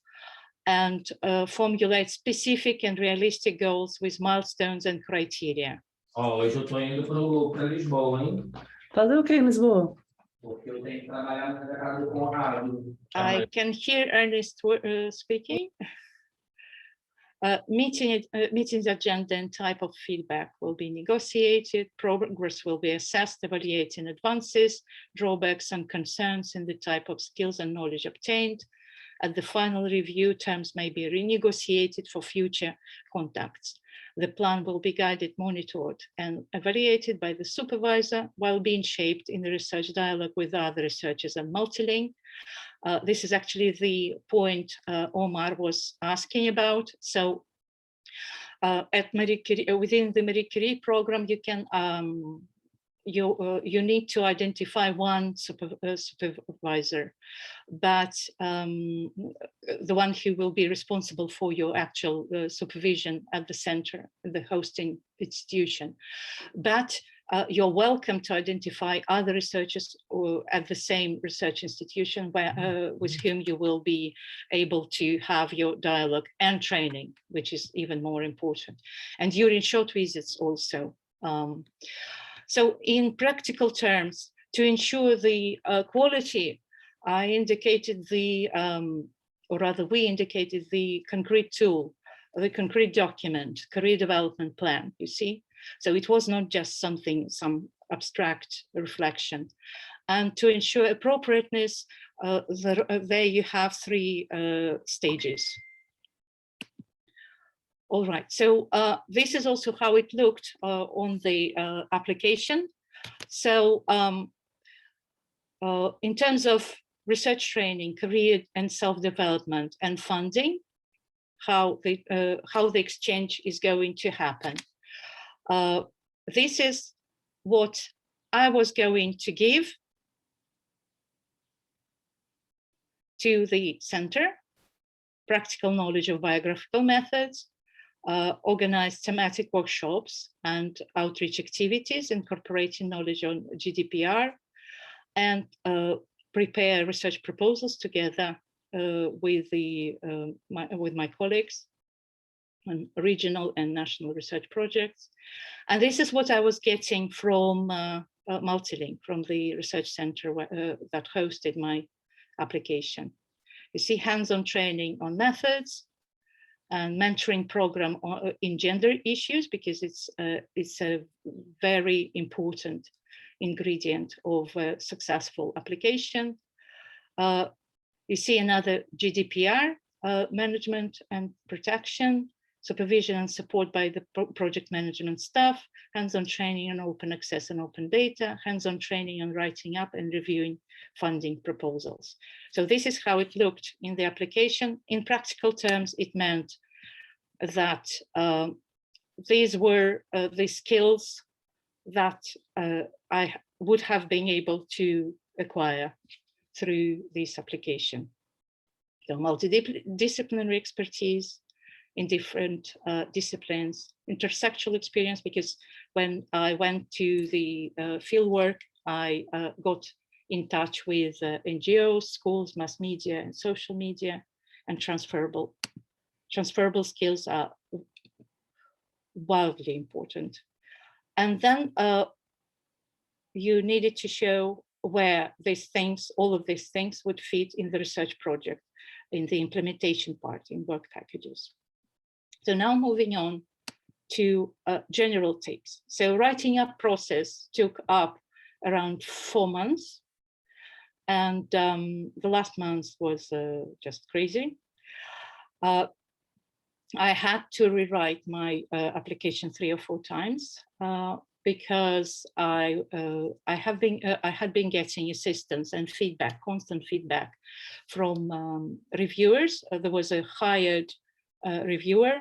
and formulate specific and realistic goals with milestones and criteria. Oh, hoje eu tô indo para Lisboa, hein? Fazer o que em Lisboa? Porque eu tenho que trabalhar na casa do Conrado. I can hear Ernest speaking. Meeting's agenda and type of feedback will be negotiated. Progress will be assessed, evaluating advances, drawbacks and concerns in the type of skills and knowledge obtained. At the final review, terms may be renegotiated for future contacts. The plan will be guided, monitored, and evaluated by the supervisor while being shaped in the research dialogue with other researchers and multilingual. This is actually the point Omar was asking about. So at MarieCurie, within the MarieCurie program, you can you need to identify one supervisor, but the one who will be responsible for your actual supervision at the center, the hosting institution. But you're welcome to identify other researchers at the same research institution with whom you will be able to have your dialogue and training, which is even more important. And during short visits also. So in practical terms, to ensure the quality, I indicated the, or rather we indicated the concrete tool, the concrete document, career development plan, you see? So it was not just something, some abstract reflection. And to ensure appropriateness, there you have three stages. All right, so this is also how it looked on the application. So in terms of research training, career and self-development and funding, how the exchange is going to happen. This is what I was going to give to the center: practical knowledge of biographical methods, organize thematic workshops and outreach activities incorporating knowledge on GDPR, and prepare research proposals together with my colleagues on regional and national research projects. And this is what I was getting from Multilink, from the research center that hosted my application. You see hands-on training on methods and mentoring program in gender issues, because it's a very important ingredient of successful application. You see another GDPR management and protection, supervision and support by the project management staff, hands-on training on open access and open data, hands-on training on writing up and reviewing funding proposals. So this is how it looked in the application. In practical terms, it meant that these were the skills that I would have been able to acquire through this application. So multidisciplinary expertise in different disciplines, intersectional experience, because when I went to the fieldwork, I got in touch with NGOs, schools, mass media, and social media, and transferable skills are wildly important. And then you needed to show where these things, all of these things would fit in the research project, in the implementation part, in work packages. So now moving on to general tips. So writing up process took up around 4 months. And the last month was just crazy. I had to rewrite my application 3 or 4 times because I had been getting assistance and feedback, constant feedback from reviewers. There was a hired reviewer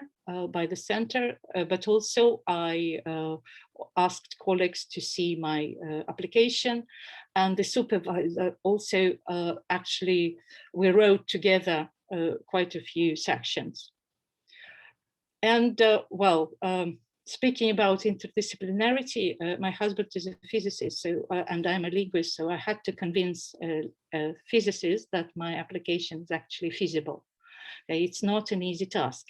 by the center, but also I asked colleagues to see my application, and the supervisor also actually, we wrote together quite a few sections. And speaking about interdisciplinarity, my husband is a physicist, so and I'm a linguist, so I had to convince physicists that my application is actually feasible. Okay, it's not an easy task.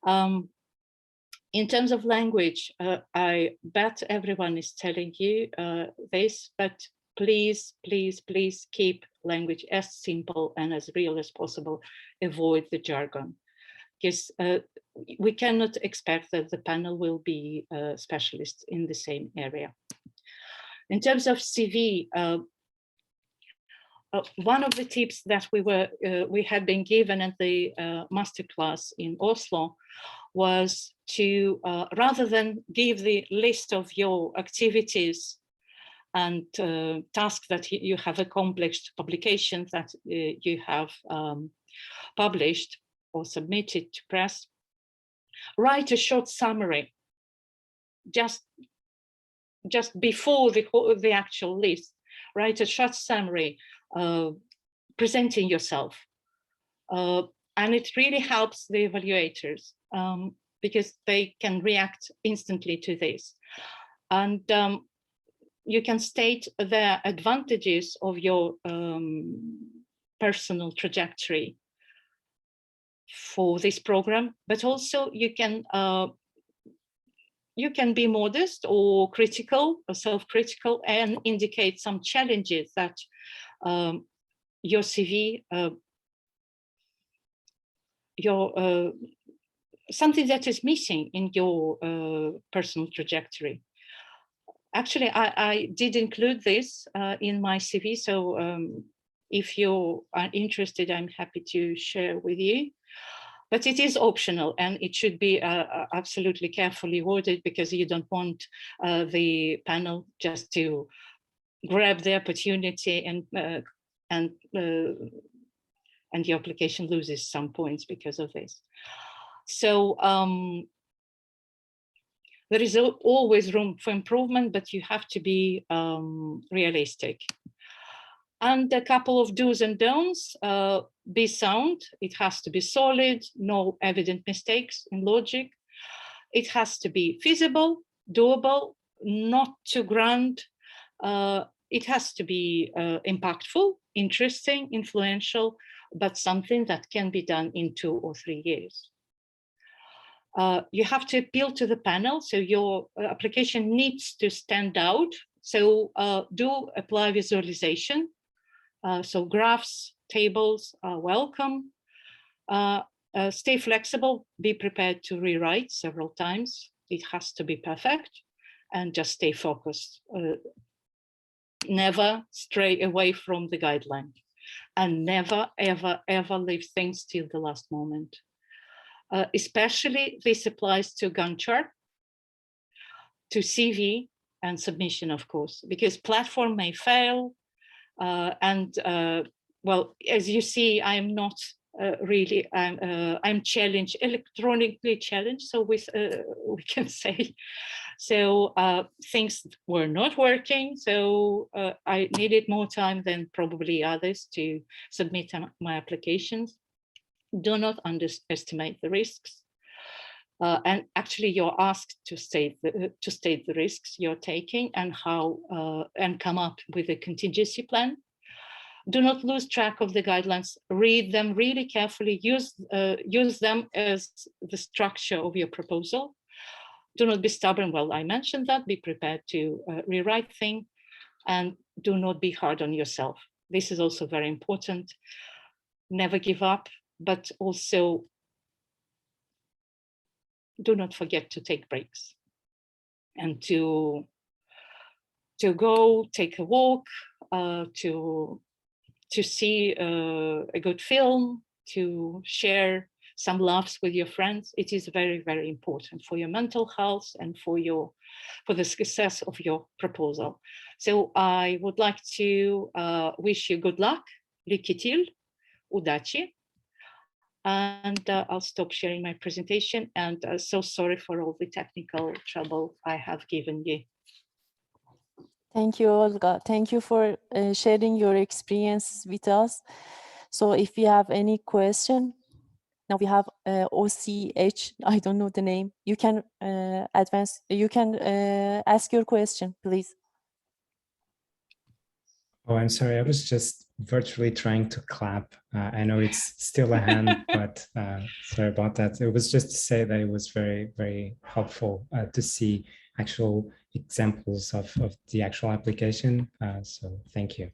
In terms of language, I bet everyone is telling you this, but please, please, please keep language as simple and as real as possible. Avoid the jargon, because we cannot expect that the panel will be specialists in the same area. In terms of CV, one of the tips that we had been given at the masterclass in Oslo was to, rather than give the list of your activities and tasks that you have accomplished, publications that you have published or submitted to press, write a short summary just before the actual list. Write a short summary presenting yourself, and it really helps the evaluators because they can react instantly to this, and you can state the advantages of your personal trajectory for this program, but also you can be modest or critical or self-critical and indicate some challenges that your CV, something that is missing in your personal trajectory. Actually, I did include this in my CV, so if you are interested, I'm happy to share with you. But it is optional, and it should be absolutely carefully worded, because you don't want the panel just to grab the opportunity and and the application loses some points because of this. So there is always room for improvement, but you have to be realistic. And a couple of do's and don'ts: be sound. It has to be solid, no evident mistakes in logic. It has to be feasible, doable, not too grand. It has to be impactful, interesting, influential, but something that can be done in 2 or 3 years. You have to appeal to the panel, so your application needs to stand out. So do apply visualization. So graphs, tables are welcome. Stay flexible, be prepared to rewrite several times. It has to be perfect, and just stay focused. Never stray away from the guideline, and never, ever, ever leave things till the last moment. Especially this applies to Gantt chart, to CV and submission, of course, because platform may fail. Well, as you see, I'm not really, I'm challenged, electronically challenged, so we can say. So things were not working, so I needed more time than probably others to submit my applications. Do not underestimate the risks. And actually, you're asked to state the risks you're taking and how, and come up with a contingency plan. Do not lose track of the guidelines. Read them really carefully. Use them as the structure of your proposal. Do not be stubborn. Well, I mentioned that. Be prepared to rewrite things, and do not be hard on yourself. This is also very important. Never give up, but also do not forget to take breaks and to go take a walk, to see a good film, to share some laughs with your friends. It is very, very important for your mental health and for the success of your proposal. So I would like to wish you good luck, lycka till, удачи. And I'll stop sharing my presentation, and so sorry for all the technical trouble I have given you. Thank you, Olga. Thank you for sharing your experience with us. So if you have any question, now we have OCH, I don't know the name. You can ask your question, please. Oh, I'm sorry. I was just virtually trying to clap. I know it's still a hand, but sorry about that. It was just to say that it was very, very helpful to see actual examples of the actual application. So thank you.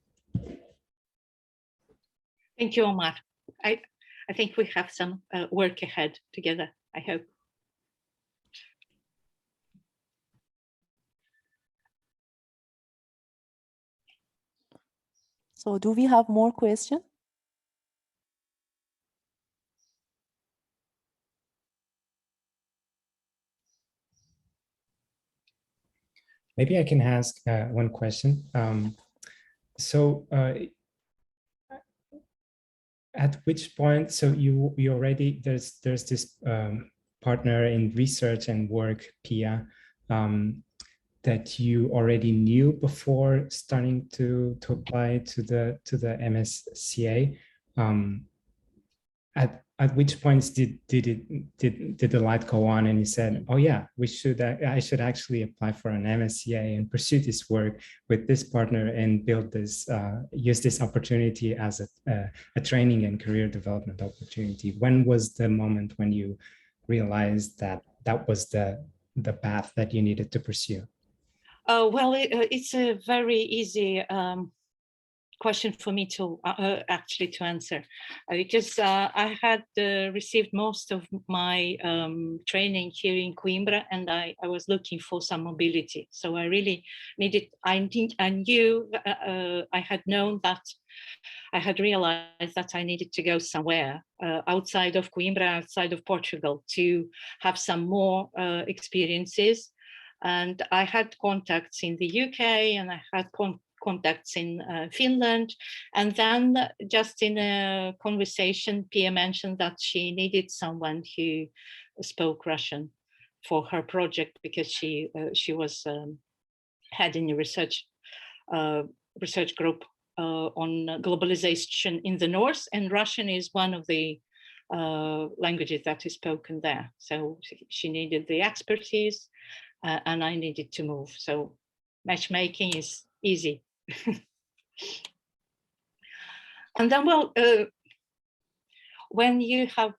Thank you, Omar. I think we have some work ahead together, I hope. So do we have more questions? Maybe I can ask one question. At which point, so you already, there's this partner in research and work, Pia, that you already knew before starting to apply to the MSCA. At which points did the light go on and you said, oh yeah, I should actually apply for an MSCA and pursue this work with this partner and build this, use this opportunity as a training and career development opportunity? When was the moment when you realized that that was the path that you needed to pursue? Well, it's a very easy question for me to actually to answer, because I had received most of my training here in Coimbra, and I was looking for some mobility. So I really needed, I knew, I had known that, I had realized that I needed to go somewhere outside of Coimbra, outside of Portugal, to have some more experiences. And I had contacts in the UK, and I had contacts in Finland. And then just in a conversation, Pia mentioned that she needed someone who spoke Russian for her project, because she was heading a research group on globalization in the North, and Russian is one of the languages that is spoken there. So she needed the expertise, and I needed to move. So matchmaking is easy. And then, well, when you have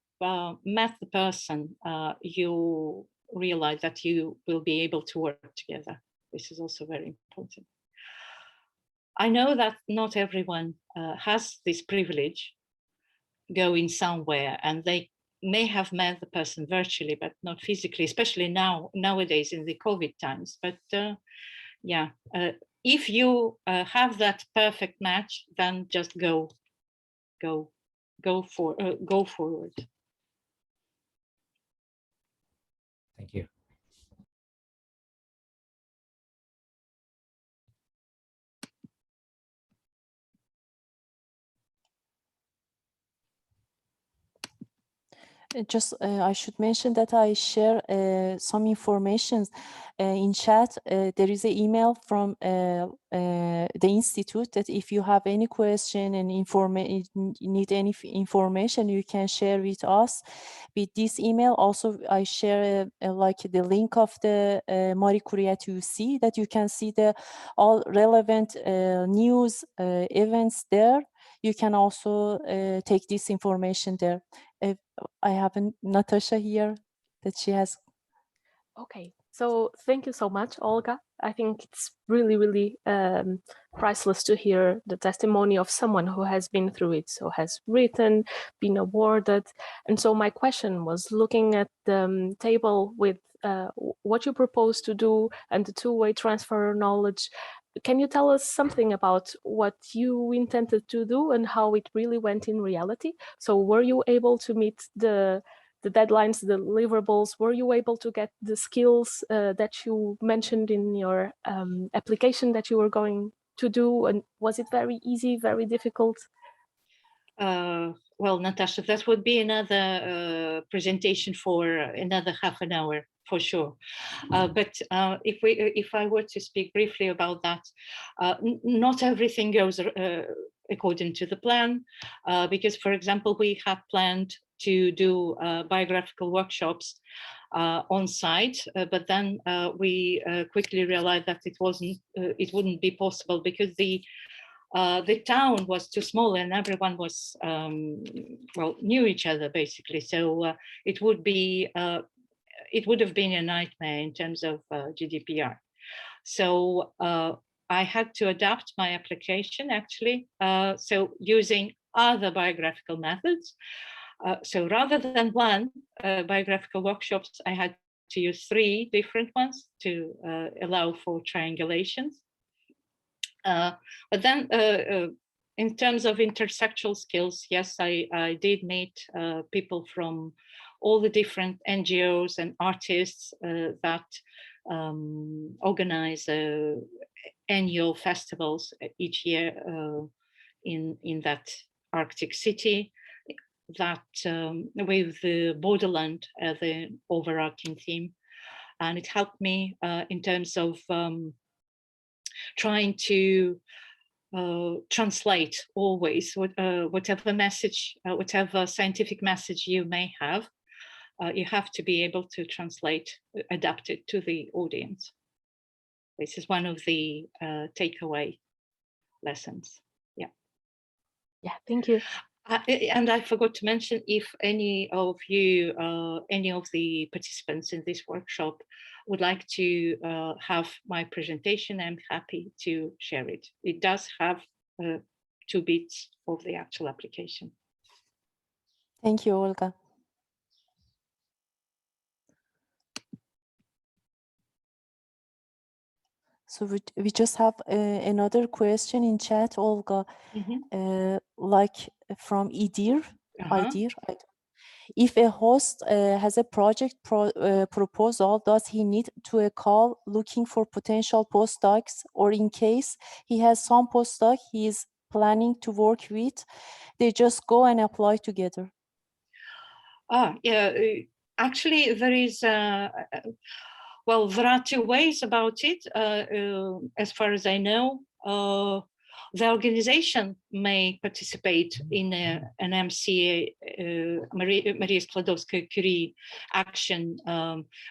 met the person, you realize that you will be able to work together. This is also very important. I know that not everyone has this privilege, going somewhere, and they may have met the person virtually, but not physically, especially nowadays in the COVID times. But yeah, if you have that perfect match, then just go forward. Thank you. Just I should mention that I share some information in chat. There is an email from the institute that if you have any question and need any information, you can share with us with this email. Also, I share like the link of the MarieCurie at UC, that you can see the all relevant news events there. You can also take this information there. I have Natasha here that she has. Okay, so thank you so much, Olga. I think it's really, really priceless to hear the testimony of someone who has been through it, so has written, been awarded. And so my question was looking at the table with what you propose to do and the two-way transfer of knowledge. Can you tell us something about what you intended to do and how it really went in reality? So were you able to meet the deadlines, the deliverables? Were you able to get the skills that you mentioned in your application that you were going to do? And was it very easy, very difficult? Well, Natasha, that would be another presentation for another half an hour, for sure. But if I were to speak briefly about that, not everything goes according to the plan, because, for example, we had planned to do biographical workshops on site, but then we quickly realized that it wouldn't be possible, because the town was too small and everyone was well, knew each other basically. So it would have been a nightmare in terms of GDPR. So I had to adapt my application actually. So using other biographical methods. So rather than one biographical workshops, I had to use 3 different ones to allow for triangulations. But then in terms of intersectional skills, yes, I did meet people from all the different NGOs and artists that organize annual festivals each year in that Arctic city, that with the borderland as the overarching theme. And it helped me in terms of trying to translate always whatever message, whatever scientific message you may have, you have to be able to translate, adapt it to the audience. This is one of the takeaway lessons. Yeah. Yeah, thank you. And I forgot to mention, if any of you, any of the participants in this workshop would like to have my presentation, I'm happy to share it. It does have 2 bits of the actual application. Thank you, Olga. So we just have another question in chat, Olga, like from Idir. If a host has a project proposal, does he need to call looking for potential postdocs, or in case he has some postdoc he is planning to work with, they just go and apply together? Yeah, actually there is, well, there are two ways about it. As far as I know, the organization may participate in an MCA, Maria Skłodowska-Curie action,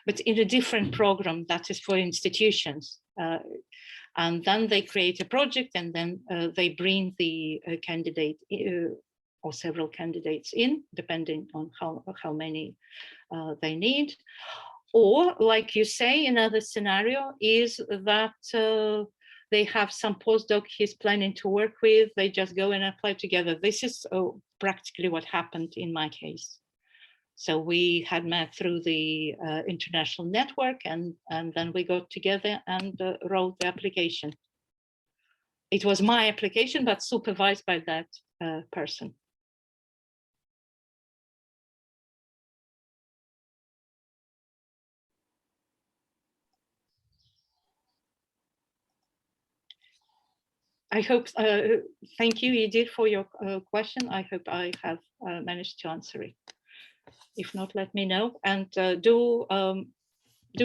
but in a different program that is for institutions. And then they create a project, and then they bring the candidate or several candidates in, depending on how many they need. Or, like you say, another scenario is that they have some postdoc he's planning to work with, they just go and apply together. This is practically what happened in my case. So we had met through the international network, and then we got together and wrote the application. It was my application, but supervised by that person. I hope, thank you, Edith, for your question. I hope I have managed to answer it. If not, let me know, and do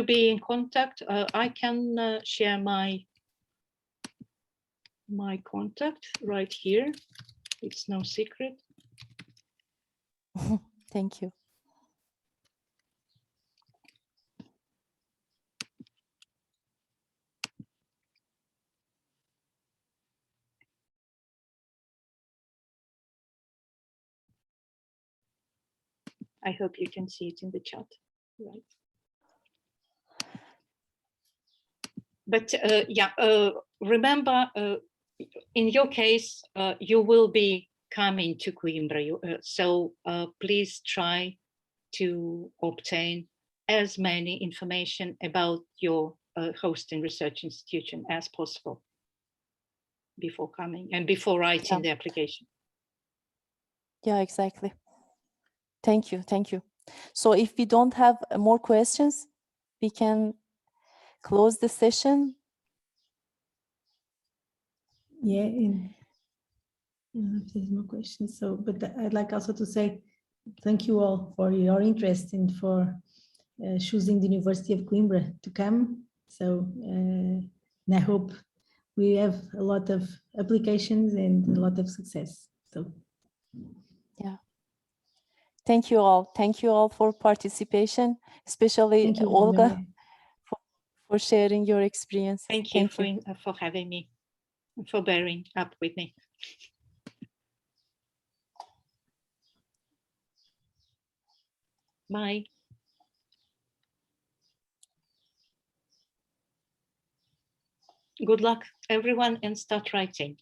be in contact. I can share my contact right here. It's no secret. Thank you. I hope you can see it in the chat, right? But yeah, remember, in your case, you will be coming to Coimbra, so please try to obtain as many information about your hosting research institution as possible before coming and before writing the application. Yeah, exactly. Thank you. Thank you. So if we don't have more questions, we can close the session. Yeah, and if there's more questions. So, but I'd like also to say thank you all for your interest and for choosing the University of Coimbra to come. So, and I hope we have a lot of applications and a lot of success. So, yeah. Thank you all. Thank you all for participation, especially Olga, for sharing your experience. Thank you for having me, and for bearing up with me. Bye. Good luck, everyone, and start writing.